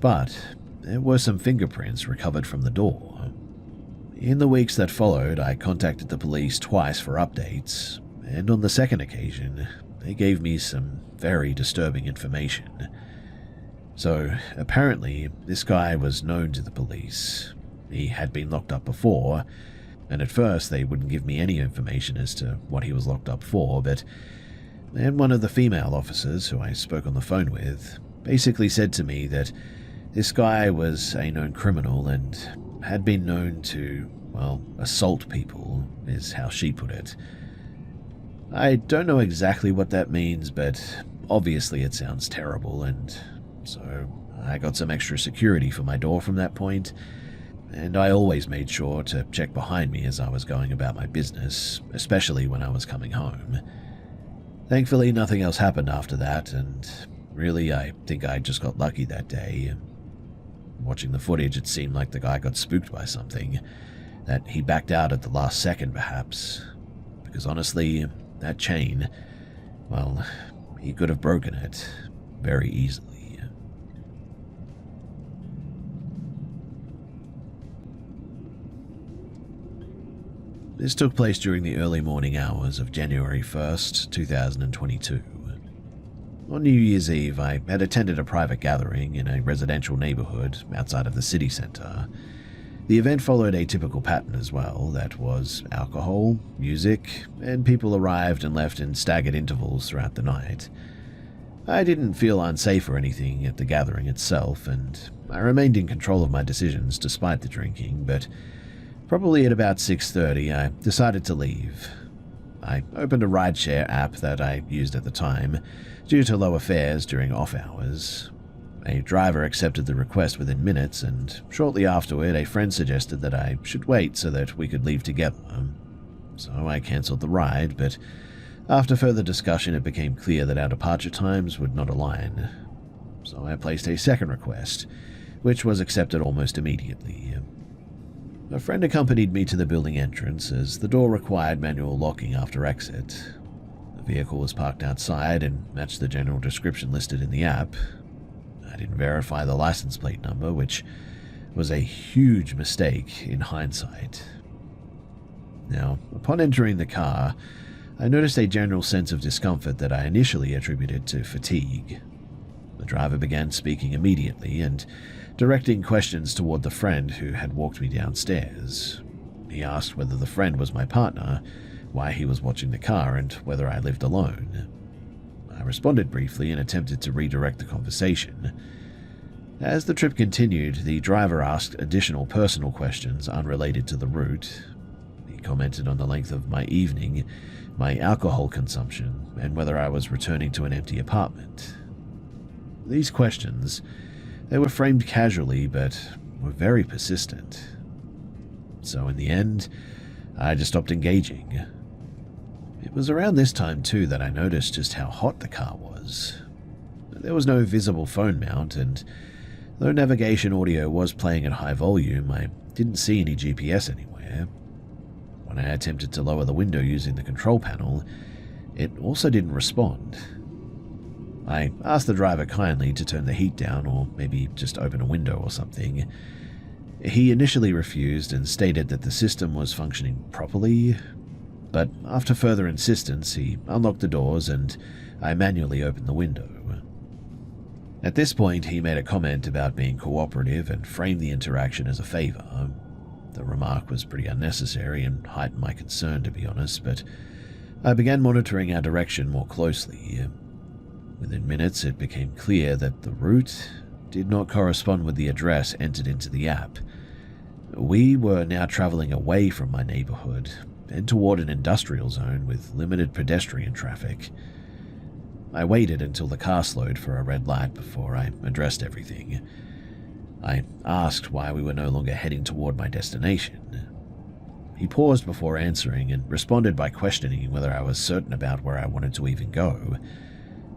but there were some fingerprints recovered from the door. In the weeks that followed, I contacted the police twice for updates, and on the second occasion, they gave me some very disturbing information. So apparently, this guy was known to the police. He had been locked up before, and at first they wouldn't give me any information as to what he was locked up for, but then one of the female officers who I spoke on the phone with basically said to me that this guy was a known criminal and had been known to, well, assault people, is how she put it. I don't know exactly what that means, but obviously it sounds terrible, and so I got some extra security for my door from that point, and I always made sure to check behind me as I was going about my business, especially when I was coming home. Thankfully, nothing else happened after that, and really, I think I just got lucky that day. Watching the footage, it seemed like the guy got spooked by something, that he backed out at the last second perhaps, because honestly, that chain, well, he could have broken it very easily. This took place during the early morning hours of January 1st, 2022. On New Year's Eve, I had attended a private gathering in a residential neighborhood outside of the city center. The event followed a typical pattern as well, that was alcohol, music, and people arrived and left in staggered intervals throughout the night. I didn't feel unsafe or anything at the gathering itself, and I remained in control of my decisions despite the drinking, but probably at about 6:30, I decided to leave. I opened a rideshare app that I used at the time, due to lower fares during off hours. A driver accepted the request within minutes, and shortly afterward, a friend suggested that I should wait so that we could leave together. So I cancelled the ride, but after further discussion, it became clear that our departure times would not align. So I placed a second request, which was accepted almost immediately. A friend accompanied me to the building entrance as the door required manual locking after exit. The vehicle was parked outside and matched the general description listed in the app. I didn't verify the license plate number, which was a huge mistake in hindsight. Now, upon entering the car, I noticed a general sense of discomfort that I initially attributed to fatigue. The driver began speaking immediately and directing questions toward the friend who had walked me downstairs. He asked whether the friend was my partner, why he was watching the car, and whether I lived alone. I responded briefly and attempted to redirect the conversation. As the trip continued, the driver asked additional personal questions unrelated to the route. He commented on the length of my evening, my alcohol consumption, and whether I was returning to an empty apartment. These questions, they were framed casually, but were very persistent. So in the end, I just stopped engaging. It was around this time too that I noticed just how hot the car was. There was no visible phone mount, and though navigation audio was playing at high volume, I didn't see any GPS anywhere. When I attempted to lower the window using the control panel, it also didn't respond. I asked the driver kindly to turn the heat down or maybe just open a window or something. He initially refused and stated that the system was functioning properly, but after further insistence, he unlocked the doors and I manually opened the window. At this point, he made a comment about being cooperative and framed the interaction as a favor. The remark was pretty unnecessary and heightened my concern, to be honest, but I began monitoring our direction more closely. Within minutes, it became clear that the route did not correspond with the address entered into the app. We were now traveling away from my neighborhood and toward an industrial zone with limited pedestrian traffic. I waited until the car slowed for a red light before I addressed everything. I asked why we were no longer heading toward my destination. He paused before answering and responded by questioning whether I was certain about where I wanted to even go.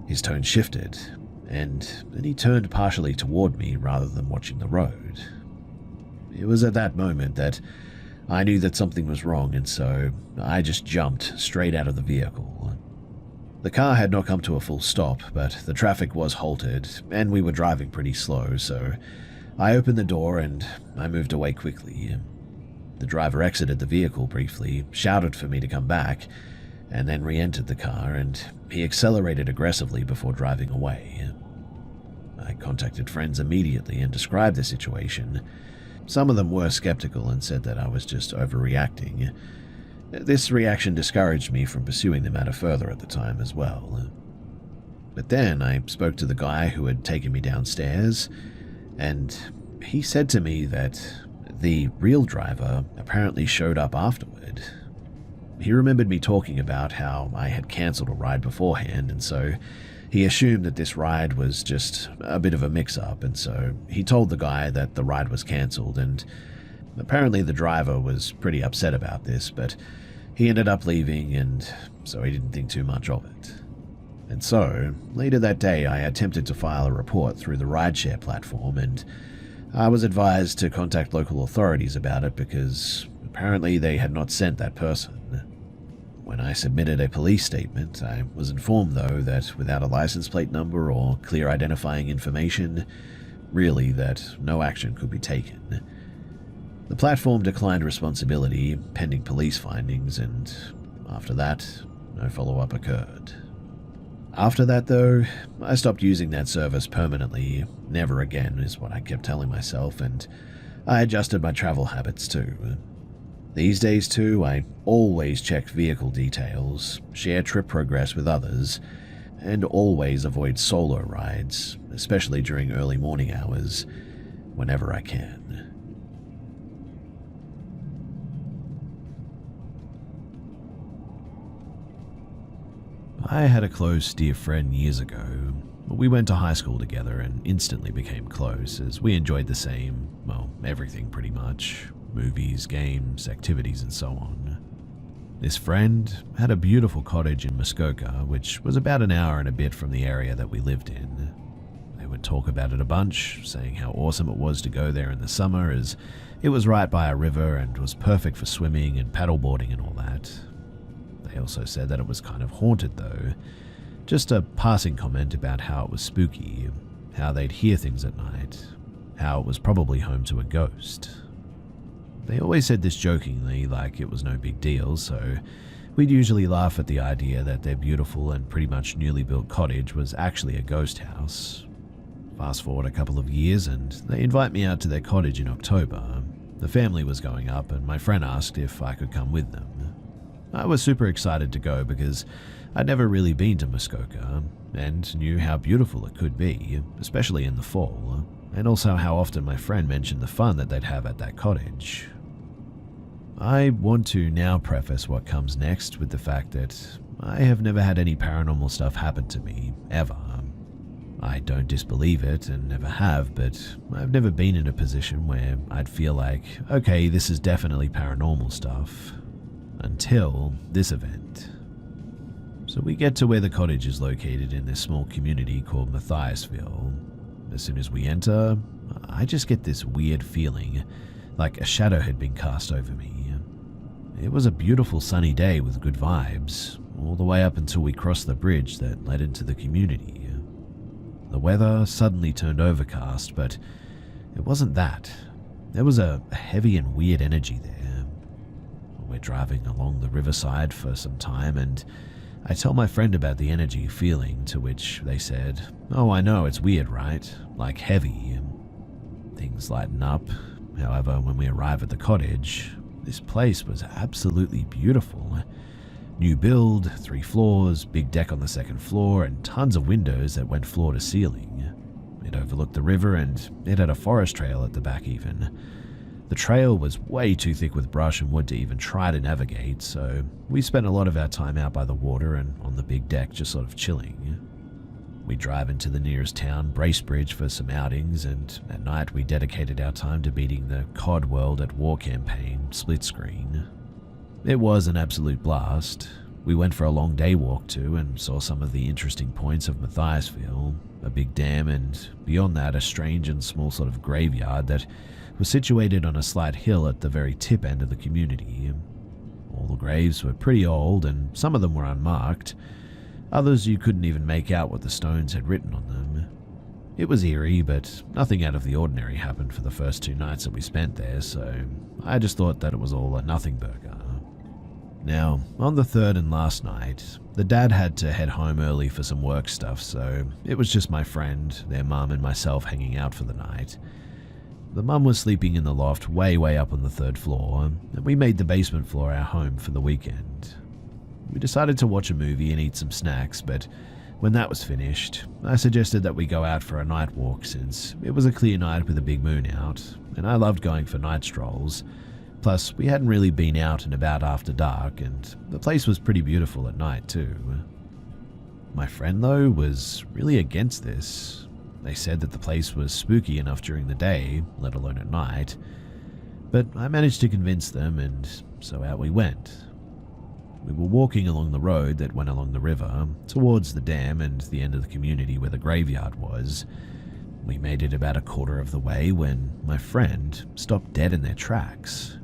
His tone shifted, and then he turned partially toward me rather than watching the road. It was at that moment that I knew that something was wrong, and so I just jumped straight out of the vehicle. The car had not come to a full stop, but the traffic was halted, and we were driving pretty slow, so I opened the door and I moved away quickly. The driver exited the vehicle briefly, shouted for me to come back, and then re-entered the car, and he accelerated aggressively before driving away. I contacted friends immediately and described the situation. Some of them were skeptical and said that I was just overreacting. This reaction discouraged me from pursuing the matter further at the time as well. But then I spoke to the guy who had taken me downstairs, and he said to me that the real driver apparently showed up afterward. He remembered me talking about how I had cancelled a ride beforehand, and so he assumed that this ride was just a bit of a mix-up, and so he told the guy that the ride was cancelled, and apparently the driver was pretty upset about this, but he ended up leaving, and so he didn't think too much of it. And so, later that day, I attempted to file a report through the rideshare platform, and I was advised to contact local authorities about it because apparently they had not sent that person. When I submitted a police statement, I was informed, though, that without a license plate number or clear identifying information, really that no action could be taken. The platform declined responsibility pending police findings, and after that, no follow-up occurred. After that, though, I stopped using that service permanently. Never again is what I kept telling myself, and I adjusted my travel habits too. These days, too, I always check vehicle details, share trip progress with others, and always avoid solo rides, especially during early morning hours, whenever I can. I had a close, dear friend years ago. We went to high school together and instantly became close, as we enjoyed the same, well, everything pretty much. Movies, games, activities, and so on. This friend had a beautiful cottage in Muskoka, which was about an hour and a bit from the area that we lived in. They would talk about it a bunch, saying how awesome it was to go there in the summer, as it was right by a river and was perfect for swimming and paddleboarding and all that. They also said that it was kind of haunted though, just a passing comment about how it was spooky, how they'd hear things at night, how it was probably home to a ghost. They always said this jokingly, like it was no big deal, so we'd usually laugh at the idea that their beautiful and pretty much newly built cottage was actually a ghost house. Fast forward a couple of years and they invite me out to their cottage in October. The family was going up and my friend asked if I could come with them. I was super excited to go because I'd never really been to Muskoka and knew how beautiful it could be, especially in the fall, and also how often my friend mentioned the fun that they'd have at that cottage. I want to now preface what comes next with the fact that I have never had any paranormal stuff happen to me, ever. I don't disbelieve it and never have, but I've never been in a position where I'd feel like, okay, this is definitely paranormal stuff, until this event. So we get to where the cottage is located in this small community called Matthiasville. As soon as we enter, I just get this weird feeling, like a shadow had been cast over me. It was a beautiful sunny day with good vibes, all the way up until we crossed the bridge that led into the community. The weather suddenly turned overcast, but it wasn't that. There was a heavy and weird energy there. We're driving along the riverside for some time, and I tell my friend about the energy feeling, to which they said, "Oh, I know, it's weird, right? Like heavy." Things lighten up. However, when we arrive at the cottage, this place was absolutely beautiful. New build, 3 floors, big deck on the 2nd floor, and tons of windows that went floor to ceiling. It overlooked the river, and it had a forest trail at the back even. The trail was way too thick with brush and wood to even try to navigate, so we spent a lot of our time out by the water and on the big deck just sort of chilling. We drive into the nearest town, Bracebridge, for some outings, and at night we dedicated our time to beating the COD World at War campaign split screen. It was an absolute blast. We went for a long day walk too and saw some of the interesting points of Matthiasville, a big dam, and beyond that a strange and small sort of graveyard that was situated on a slight hill at the very tip end of the community. All the graves were pretty old and some of them were unmarked. Others you couldn't even make out what the stones had written on them. It was eerie, but nothing out of the ordinary happened for the first 2 nights that we spent there, so I just thought that it was all a nothing burger. Now, on the third and last night, the dad had to head home early for some work stuff, so it was just my friend, their mum, and myself hanging out for the night. The mum was sleeping in the loft way up on the third floor, and we made the basement floor our home for the weekend. We decided to watch a movie and eat some snacks, but when that was finished, I suggested that we go out for a night walk since it was a clear night with a big moon out, and I loved going for night strolls. Plus, we hadn't really been out and about after dark, and the place was pretty beautiful at night too. My friend, though, was really against this. They said that the place was spooky enough during the day, let alone at night. But I managed to convince them, and so out we went. We were walking along the road that went along the river, towards the dam and the end of the community where the graveyard was. We made it about a quarter of the way when my friend stopped dead in their tracks.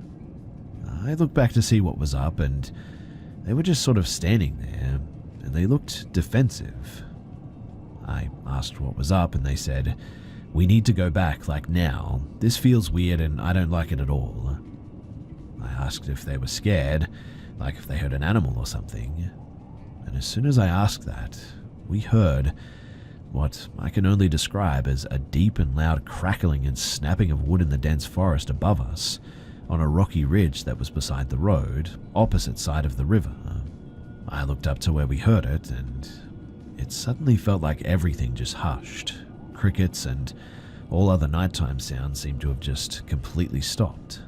I looked back to see what was up, and they were just sort of standing there, and they looked defensive. I asked what was up, and they said, "We need to go back, like now. This feels weird, and I don't like it at all." I asked if they were scared, like if they heard an animal or something. And as soon as I asked that, we heard what I can only describe as a deep and loud crackling and snapping of wood in the dense forest above us, on a rocky ridge that was beside the road, opposite side of the river. I looked up to where we heard it, and it suddenly felt like everything just hushed. Crickets and all other nighttime sounds seemed to have just completely stopped.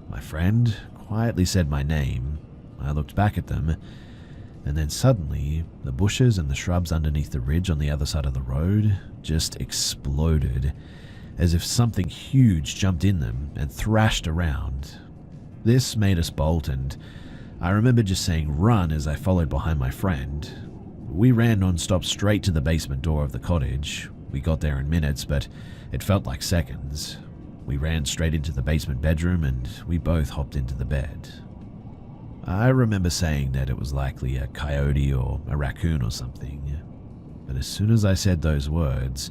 My friend quietly said my name. I looked back at them, and then suddenly, the bushes and the shrubs underneath the ridge on the other side of the road just exploded, as if something huge jumped in them and thrashed around. This made us bolt, and I remember just saying run as I followed behind my friend. We ran non-stop straight to the basement door of the cottage. We got there in minutes, but it felt like seconds. We ran straight into the basement bedroom, and we both hopped into the bed. I remember saying that it was likely a coyote or a raccoon or something, but as soon as I said those words,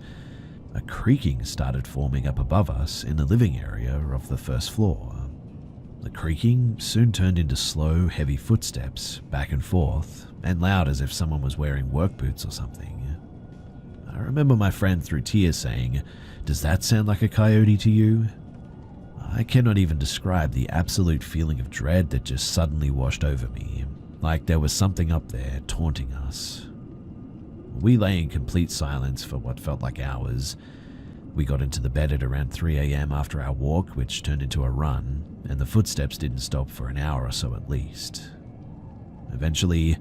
a creaking started forming up above us in the living area of the first floor. The creaking soon turned into slow, heavy footsteps, back and forth, and loud as if someone was wearing work boots or something. I remember my friend through tears saying, "Does that sound like a coyote to you?" I cannot even describe the absolute feeling of dread that just suddenly washed over me, like there was something up there taunting us. We lay in complete silence for what felt like hours. We got into the bed at around 3 a.m. after our walk, which turned into a run, and the footsteps didn't stop for an hour or so at least. Eventually,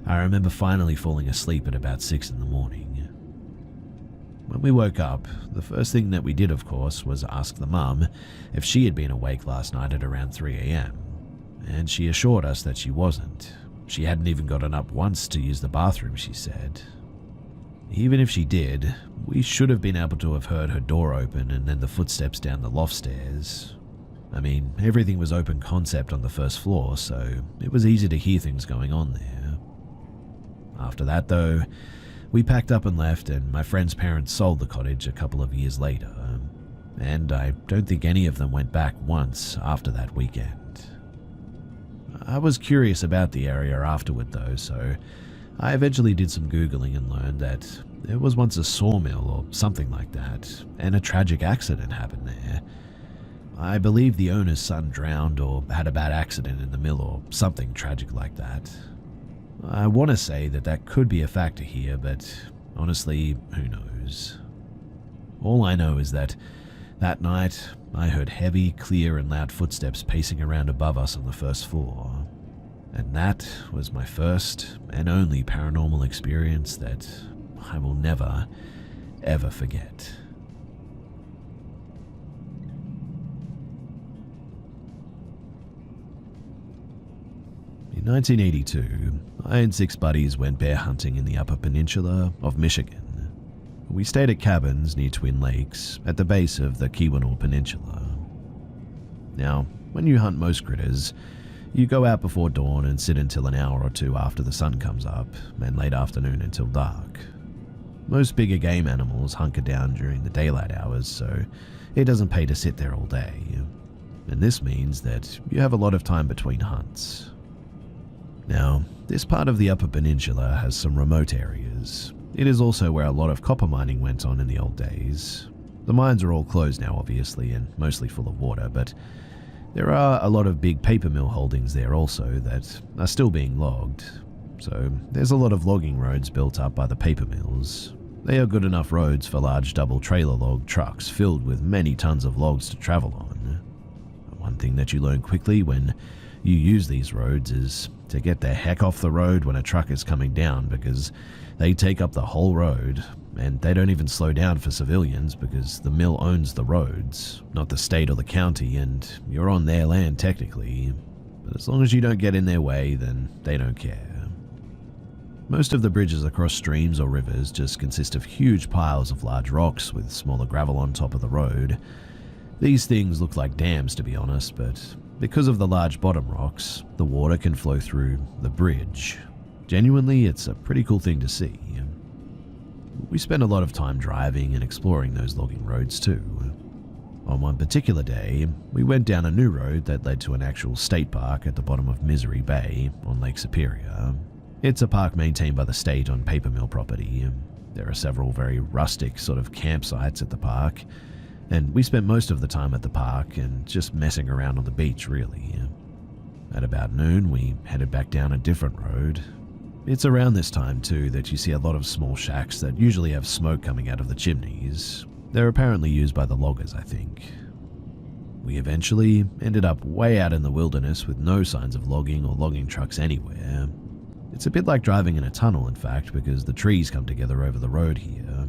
I remember finally falling asleep at about 6 in the morning. When we woke up, the first thing that we did, of course, was ask the mum if she had been awake last night at around 3 a.m., and she assured us that she wasn't. She hadn't even gotten up once to use the bathroom, she said. Even if she did, we should have been able to have heard her door open and then the footsteps down the loft stairs. I mean, everything was open concept on the first floor, so it was easy to hear things going on there. After that, though, we packed up and left, and my friend's parents sold the cottage a couple of years later, and I don't think any of them went back once after that weekend. I was curious about the area afterward, though, so I eventually did some Googling and learned that there was once a sawmill or something like that, and a tragic accident happened there. I believe the owner's son drowned or had a bad accident in the mill or something tragic like that. I want to say that that could be a factor here, but honestly, who knows? All I know is that night, I heard heavy, clear, and loud footsteps pacing around above us on the first floor. And that was my first and only paranormal experience that I will never, ever forget. In 1982, I and 6 buddies went bear hunting in the Upper Peninsula of Michigan. We stayed at cabins near Twin Lakes at the base of the Keweenaw Peninsula. Now, when you hunt most critters, you go out before dawn and sit until an hour or two after the sun comes up, and late afternoon until dark. Most bigger game animals hunker down during the daylight hours, so it doesn't pay to sit there all day. And this means that you have a lot of time between hunts. Now, this part of the Upper Peninsula has some remote areas. It is also where a lot of copper mining went on in the old days. The mines are all closed now, obviously, and mostly full of water, but there are a lot of big paper mill holdings there also that are still being logged. So there's a lot of logging roads built up by the paper mills. They are good enough roads for large double trailer log trucks filled with many tons of logs to travel on. One thing that you learn quickly when you use these roads is to get the heck off the road when a truck is coming down, because they take up the whole road, and they don't even slow down for civilians because the mill owns the roads, not the state or the county, and you're on their land technically. But as long as you don't get in their way, then they don't care. Most of the bridges across streams or rivers just consist of huge piles of large rocks with smaller gravel on top of the road. These things look like dams, to be honest, but because of the large bottom rocks, the water can flow through the bridge. Genuinely, it's a pretty cool thing to see. We spent a lot of time driving and exploring those logging roads too. On one particular day, we went down a new road that led to an actual state park at the bottom of Misery Bay on Lake Superior. It's a park maintained by the state on paper mill property. There are several very rustic sort of campsites at the park, and we spent most of the time at the park and just messing around on the beach, really. At about noon, we headed back down a different road. It's around this time too that you see a lot of small shacks that usually have smoke coming out of the chimneys. They're apparently used by the loggers, I think. We eventually ended up way out in the wilderness with no signs of logging or logging trucks anywhere. It's a bit like driving in a tunnel, in fact, because the trees come together over the road here.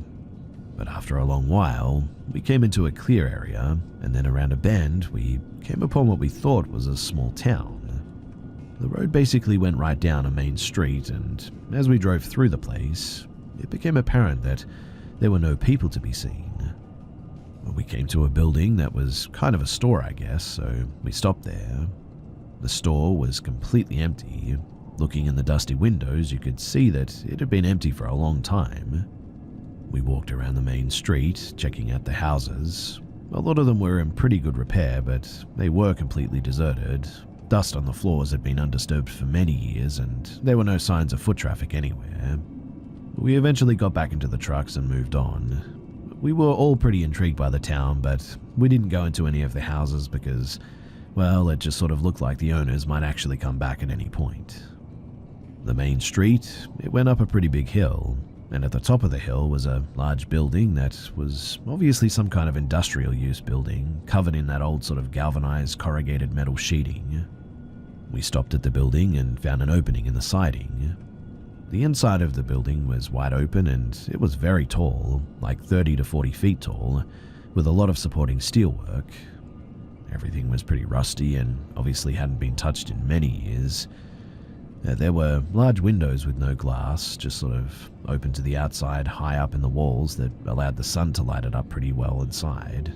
But after a long while, we came into a clear area, and then around a bend, we came upon what we thought was a small town. The road basically went right down a main street, and as we drove through the place, it became apparent that there were no people to be seen. We came to a building that was kind of a store, I guess, so we stopped there. The store was completely empty. Looking in the dusty windows, you could see that it had been empty for a long time. We walked around the main street, checking out the houses. A lot of them were in pretty good repair, but they were completely deserted. Dust on the floors had been undisturbed for many years, and there were no signs of foot traffic anywhere. We eventually got back into the trucks and moved on. We were all pretty intrigued by the town, but we didn't go into any of the houses because, well, it just sort of looked like the owners might actually come back at any point. The main street, it went up a pretty big hill, and at the top of the hill was a large building that was obviously some kind of industrial use building, covered in that old sort of galvanized corrugated metal sheeting. We stopped at the building and found an opening in the siding. The inside of the building was wide open, and it was very tall, like 30 to 40 feet tall, with a lot of supporting steelwork. Everything was pretty rusty and obviously hadn't been touched in many years. There were large windows with no glass, just sort of open to the outside, high up in the walls that allowed the sun to light it up pretty well inside.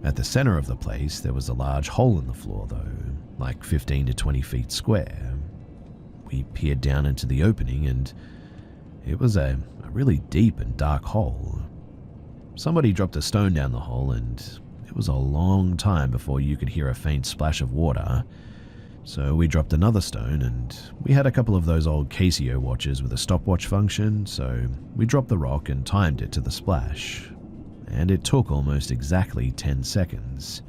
At the center of the place, there was a large hole in the floor though, like 15 to 20 feet square. We peered down into the opening, and it was a really deep and dark hole. Somebody dropped a stone down the hole, and it was a long time before you could hear a faint splash of water. So we dropped another stone, and we had a couple of those old Casio watches with a stopwatch function, so we dropped the rock and timed it to the splash. And it took almost exactly 10 seconds.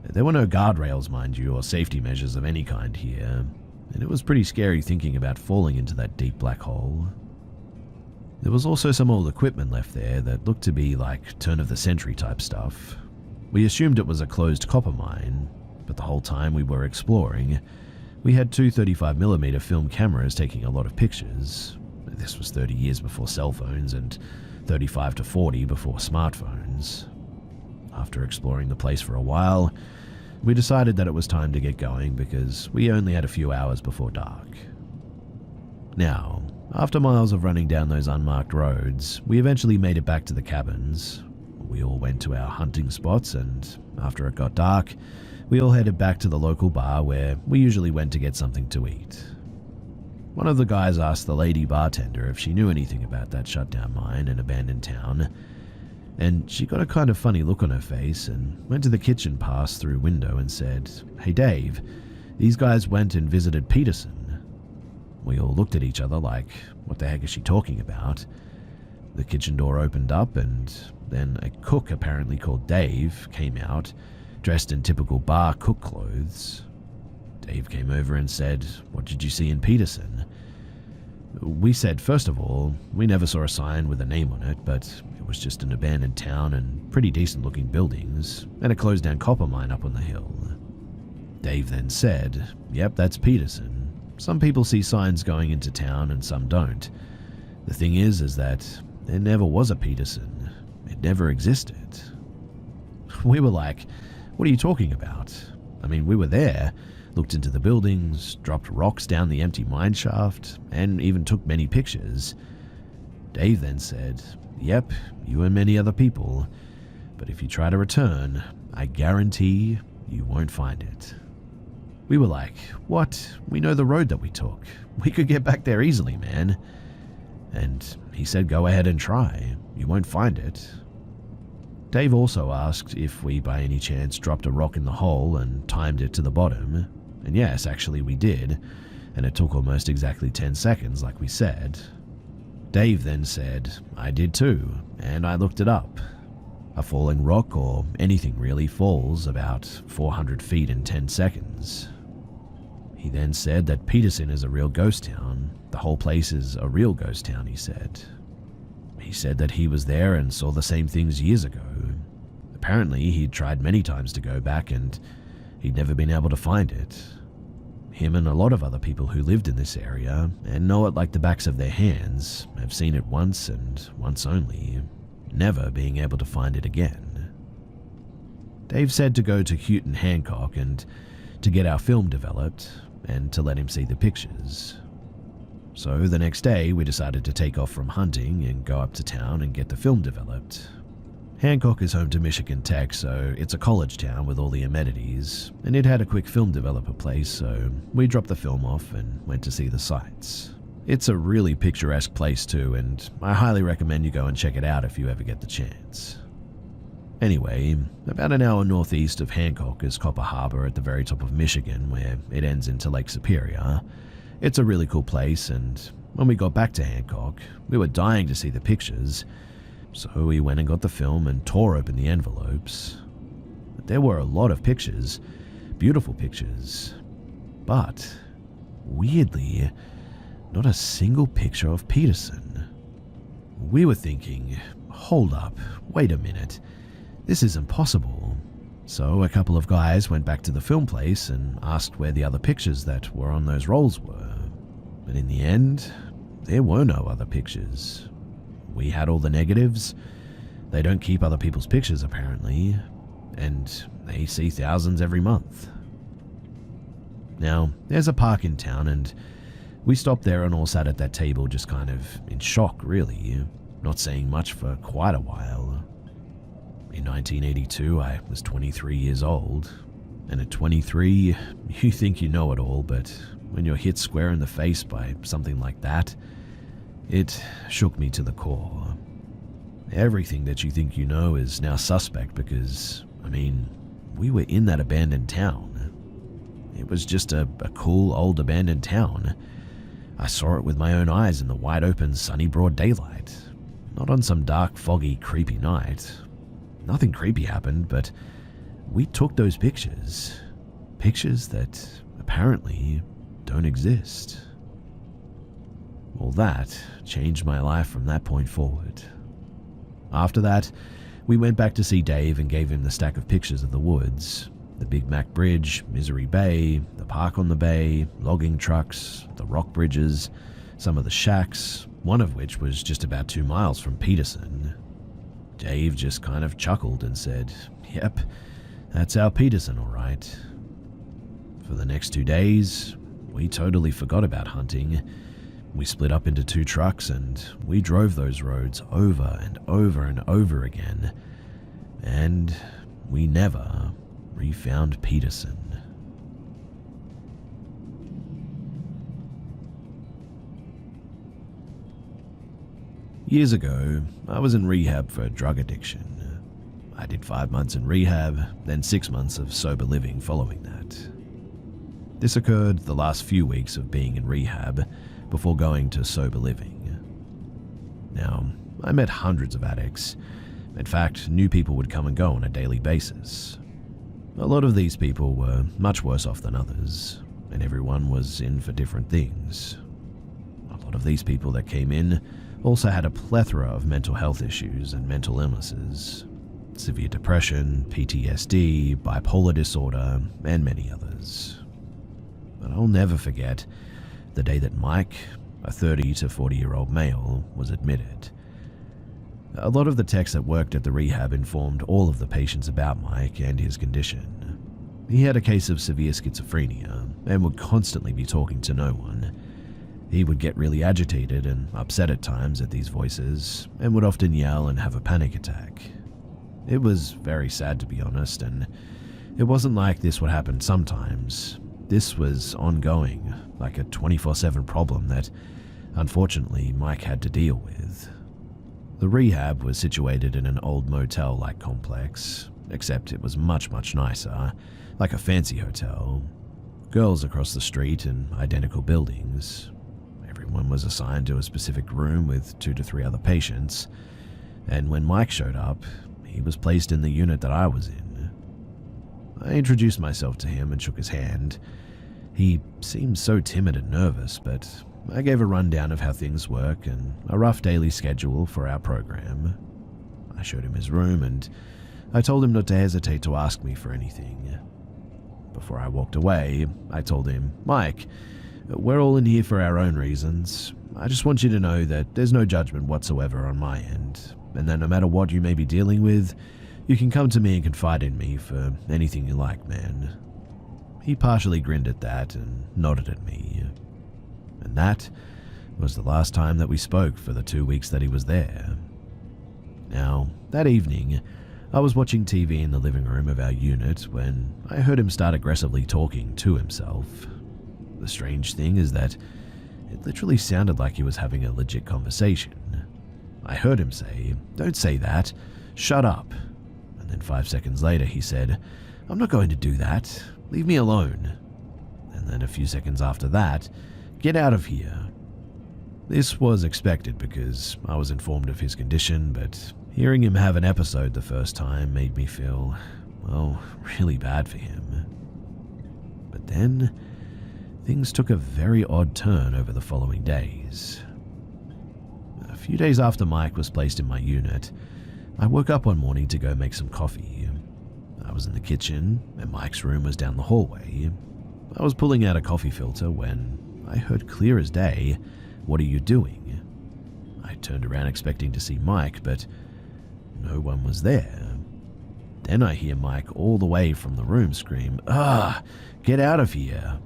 There were no guardrails, mind you, or safety measures of any kind here, and it was pretty scary thinking about falling into that deep black hole. There was also some old equipment left there that looked to be like turn-of-the-century type stuff. We assumed it was a closed copper mine, but the whole time we were exploring, we had two 35mm film cameras taking a lot of pictures. This was 30 years before cell phones and 35 to 40 before smartphones. After exploring the place for a while, we decided that it was time to get going because we only had a few hours before dark. Now, after miles of running down those unmarked roads, we eventually made it back to the cabins. We all went to our hunting spots, and after it got dark, we all headed back to the local bar where we usually went to get something to eat. One of the guys asked the lady bartender if she knew anything about that shutdown mine and abandoned town, and she got a kind of funny look on her face and went to the kitchen pass-through window and said, "Hey Dave, these guys went and visited Peterson." We all looked at each other like, what the heck is she talking about? The kitchen door opened up and then a cook apparently called Dave came out, dressed in typical bar cook clothes. Dave came over and said, "What did you see in Peterson?" We said, first of all, we never saw a sign with a name on it, but it was just an abandoned town and pretty decent looking buildings, and a closed down copper mine up on the hill. Dave then said, "Yep, that's Peterson. Some people see signs going into town and some don't. The thing is that there never was a Peterson. It never existed." We were like, "What are you talking about? I mean, we were there, looked into the buildings, dropped rocks down the empty mine shaft, and even took many pictures." Dave then said, "Yep, you and many other people, but if you try to return, I guarantee you won't find it." We were like, "What? We know the road that we took. We could get back there easily, man." And he said, "Go ahead and try. You won't find it." Dave also asked if we by any chance dropped a rock in the hole and timed it to the bottom. And yes, actually we did, and it took almost exactly 10 seconds like we said. Dave then said, "I did too, and I looked it up. A falling rock, or anything really, falls about 400 feet in 10 seconds. He then said that Peterson is a real ghost town. The whole place is a real ghost town, he said. He said that he was there and saw the same things years ago. Apparently, he'd tried many times to go back and he'd never been able to find it. Him and a lot of other people who lived in this area and know it like the backs of their hands have seen it once and once only, never being able to find it again." Dave said to go to Houghton Hancock and to get our film developed and to let him see the pictures. So the next day we decided to take off from hunting and go up to town and get the film developed. Hancock is home to Michigan Tech, so it's a college town with all the amenities, and it had a quick film developer place, so we dropped the film off and went to see the sights. It's a really picturesque place too, and I highly recommend you go and check it out if you ever get the chance. Anyway, about an hour northeast of Hancock is Copper Harbor at the very top of Michigan, where it ends into Lake Superior. It's a really cool place, and when we got back to Hancock, we were dying to see the pictures, so we went and got the film and tore open the envelopes. There were a lot of pictures, beautiful pictures, but weirdly, not a single picture of Peterson. We were thinking, hold up, wait a minute, this is impossible. So a couple of guys went back to the film place and asked where the other pictures that were on those rolls were. But in the end, there were no other pictures. We had all the negatives. They don't keep other people's pictures apparently, and they see thousands every month. Now, there's a park in town, and we stopped there and all sat at that table just kind of in shock really, not saying much for quite a while. In 1982, I was 23 years old, and at 23, you think you know it all, but when you're hit square in the face by something like that, it shook me to the core. Everything that you think you know is now suspect because, I mean, we were in that abandoned town. It was just a cool old abandoned town. I saw it with my own eyes in the wide open sunny broad daylight, not on some dark foggy creepy night. Nothing creepy happened, but we took those pictures. Pictures that apparently don't exist. Well, that changed my life from that point forward. After that, we went back to see Dave and gave him the stack of pictures of the woods. The Big Mac Bridge, Misery Bay, the park on the bay, logging trucks, the rock bridges, some of the shacks, one of which was just about 2 miles from Peterson. Dave just kind of chuckled and said, "Yep, that's our Peterson, all right." For the next 2 days, we totally forgot about hunting. We split up into 2 trucks and we drove those roads over and over and over again, and we never refound Peterson. Years ago, I was in rehab for drug addiction. I did 5 months in rehab, then 6 months of sober living following that. This occurred the last few weeks of being in rehab, before going to sober living. Now, I met hundreds of addicts. In fact, new people would come and go on a daily basis. A lot of these people were much worse off than others, and everyone was in for different things. A lot of these people that came in also had a plethora of mental health issues and mental illnesses. Severe depression, PTSD, bipolar disorder, and many others. But I'll never forget the day that Mike, a 30 to 40-year-old male, was admitted. A lot of the techs that worked at the rehab informed all of the patients about Mike and his condition. He had a case of severe schizophrenia and would constantly be talking to no one. He would get really agitated and upset at times at these voices and would often yell and have a panic attack. It was very sad, to be honest, and it wasn't like this would happen sometimes. This was ongoing, like a 24/7 problem that, unfortunately, Mike had to deal with. The rehab was situated in an old motel-like complex, except it was much, much nicer, like a fancy hotel. Girls across the street in identical buildings. Everyone was assigned to a specific room with 2 to 3 other patients, and when Mike showed up, he was placed in the unit that I was in. I introduced myself to him and shook his hand. He seemed so timid and nervous, but I gave a rundown of how things work and a rough daily schedule for our program. I showed him his room and I told him not to hesitate to ask me for anything. Before I walked away, I told him, "Mike, we're all in here for our own reasons. I just want you to know that there's no judgment whatsoever on my end, and that no matter what you may be dealing with, you can come to me and confide in me for anything you like, man." He partially grinned at that and nodded at me. And that was the last time that we spoke for the 2 weeks that he was there. Now, that evening, I was watching TV in the living room of our unit when I heard him start aggressively talking to himself. The strange thing is that it literally sounded like he was having a legit conversation. I heard him say, "Don't say that, shut up." And then 5 seconds later he said, "I'm not going to do that, leave me alone." And then a few seconds after that, "Get out of here." This was expected because I was informed of his condition, but hearing him have an episode the first time made me feel, well, really bad for him. But then, things took a very odd turn over the following days. A few days after Mike was placed in my unit, I woke up one morning to go make some coffee. I was in the kitchen, and Mike's room was down the hallway. I was pulling out a coffee filter when I heard clear as day, "What are you doing?" I turned around expecting to see Mike, but no one was there. Then I hear Mike all the way from the room scream, "Ah, get out of here."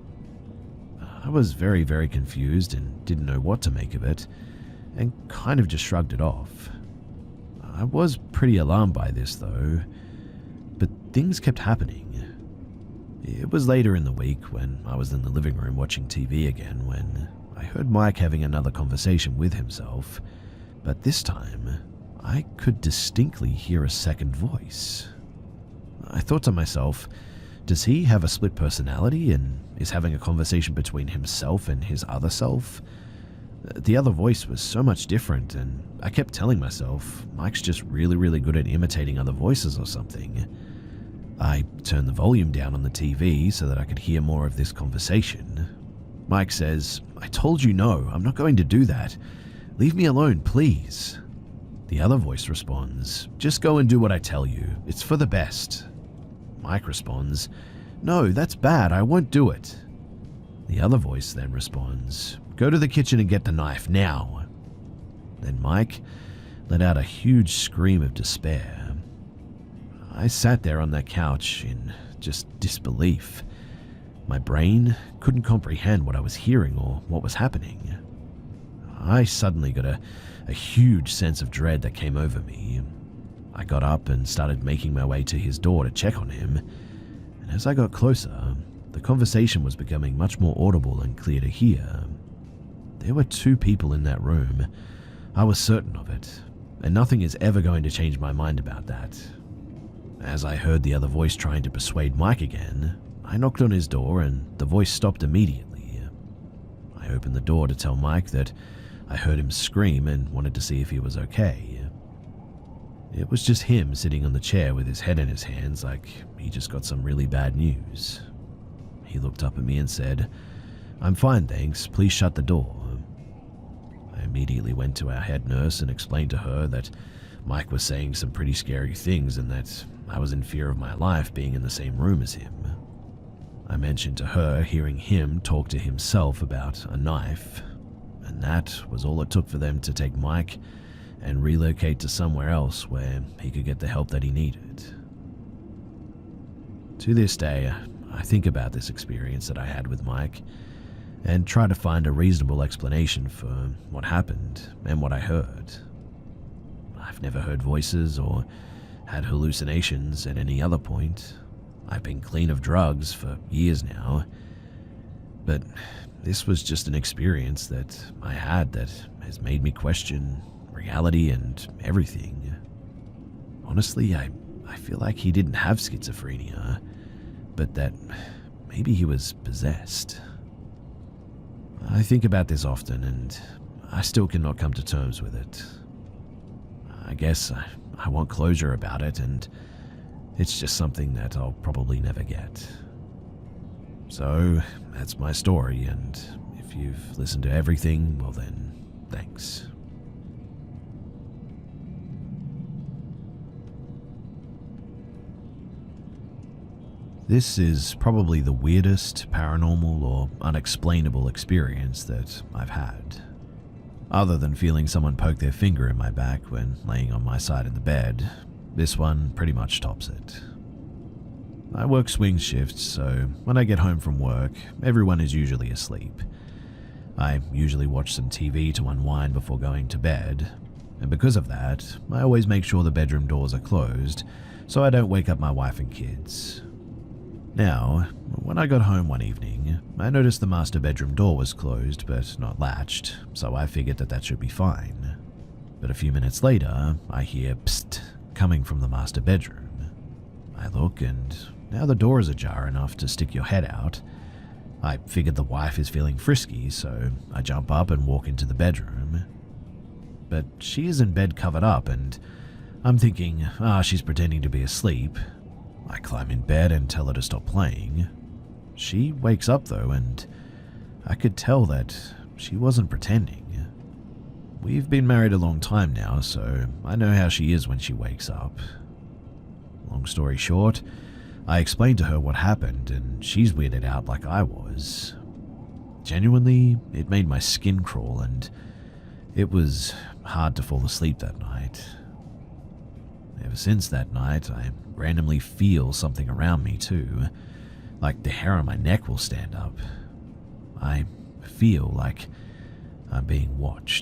I was very, very confused and didn't know what to make of it, and kind of just shrugged it off. I was pretty alarmed by this though, but things kept happening. It was later in the week when I was in the living room watching TV again when I heard Mike having another conversation with himself, but this time I could distinctly hear a second voice. I thought to myself, does he have a split personality and is having a conversation between himself and his other self? The other voice was so much different, and I kept telling myself, Mike's just really, really good at imitating other voices or something. I turned the volume down on the TV so that I could hear more of this conversation. Mike says, "I told you no, I'm not going to do that. Leave me alone, please." The other voice responds, "Just go and do what I tell you. It's for the best." Mike responds, "No, that's bad. I won't do it." The other voice then responds, "Go to the kitchen and get the knife now." Then Mike let out a huge scream of despair. I sat there on that couch in just disbelief. My brain couldn't comprehend what I was hearing or what was happening. I suddenly got a huge sense of dread that came over me. I got up and started making my way to his door to check on him, and as I got closer, the conversation was becoming much more audible and clear to hear. There were 2 people in that room. I was certain of it, and nothing is ever going to change my mind about that. As I heard the other voice trying to persuade Mike again, I knocked on his door and the voice stopped immediately. I opened the door to tell Mike that I heard him scream and wanted to see if he was okay. It was just him sitting on the chair with his head in his hands like he just got some really bad news. He looked up at me and said, "I'm fine, thanks. Please shut the door." I immediately went to our head nurse and explained to her that Mike was saying some pretty scary things and that I was in fear of my life being in the same room as him. I mentioned to her hearing him talk to himself about a knife, and that was all it took for them to take Mike and relocate to somewhere else where he could get the help that he needed. To this day, I think about this experience that I had with Mike and try to find a reasonable explanation for what happened and what I heard. I've never heard voices or had hallucinations at any other point. I've been clean of drugs for years now, but this was just an experience that I had that has made me question reality and everything. Honestly, I feel like he didn't have schizophrenia, but that maybe he was possessed. I think about this often and I still cannot come to terms with it. I guess I want closure about it, and it's just something that I'll probably never get. So that's my story, and if you've listened to everything, well then, thanks. This is probably the weirdest paranormal or unexplainable experience that I've had. Other than feeling someone poke their finger in my back when laying on my side in the bed, this one pretty much tops it. I work swing shifts, so when I get home from work, everyone is usually asleep. I usually watch some TV to unwind before going to bed, and because of that, I always make sure the bedroom doors are closed so I don't wake up my wife and kids. Now, when I got home one evening, I noticed the master bedroom door was closed but not latched, so I figured that should be fine. But a few minutes later, I hear psst coming from the master bedroom. I look, and now the door is ajar enough to stick your head out. I figured the wife is feeling frisky, so I jump up and walk into the bedroom. But she is in bed covered up, and I'm thinking, she's pretending to be asleep. I climb in bed and tell her to stop playing. She wakes up though, and I could tell that she wasn't pretending. We've been married a long time now, so I know how she is when she wakes up. Long story short, I explained to her what happened, and she's weirded out like I was. Genuinely, it made my skin crawl, and it was hard to fall asleep that night. Ever since that night, I randomly feel something around me too, like the hair on my neck will stand up. I feel like I'm being watched.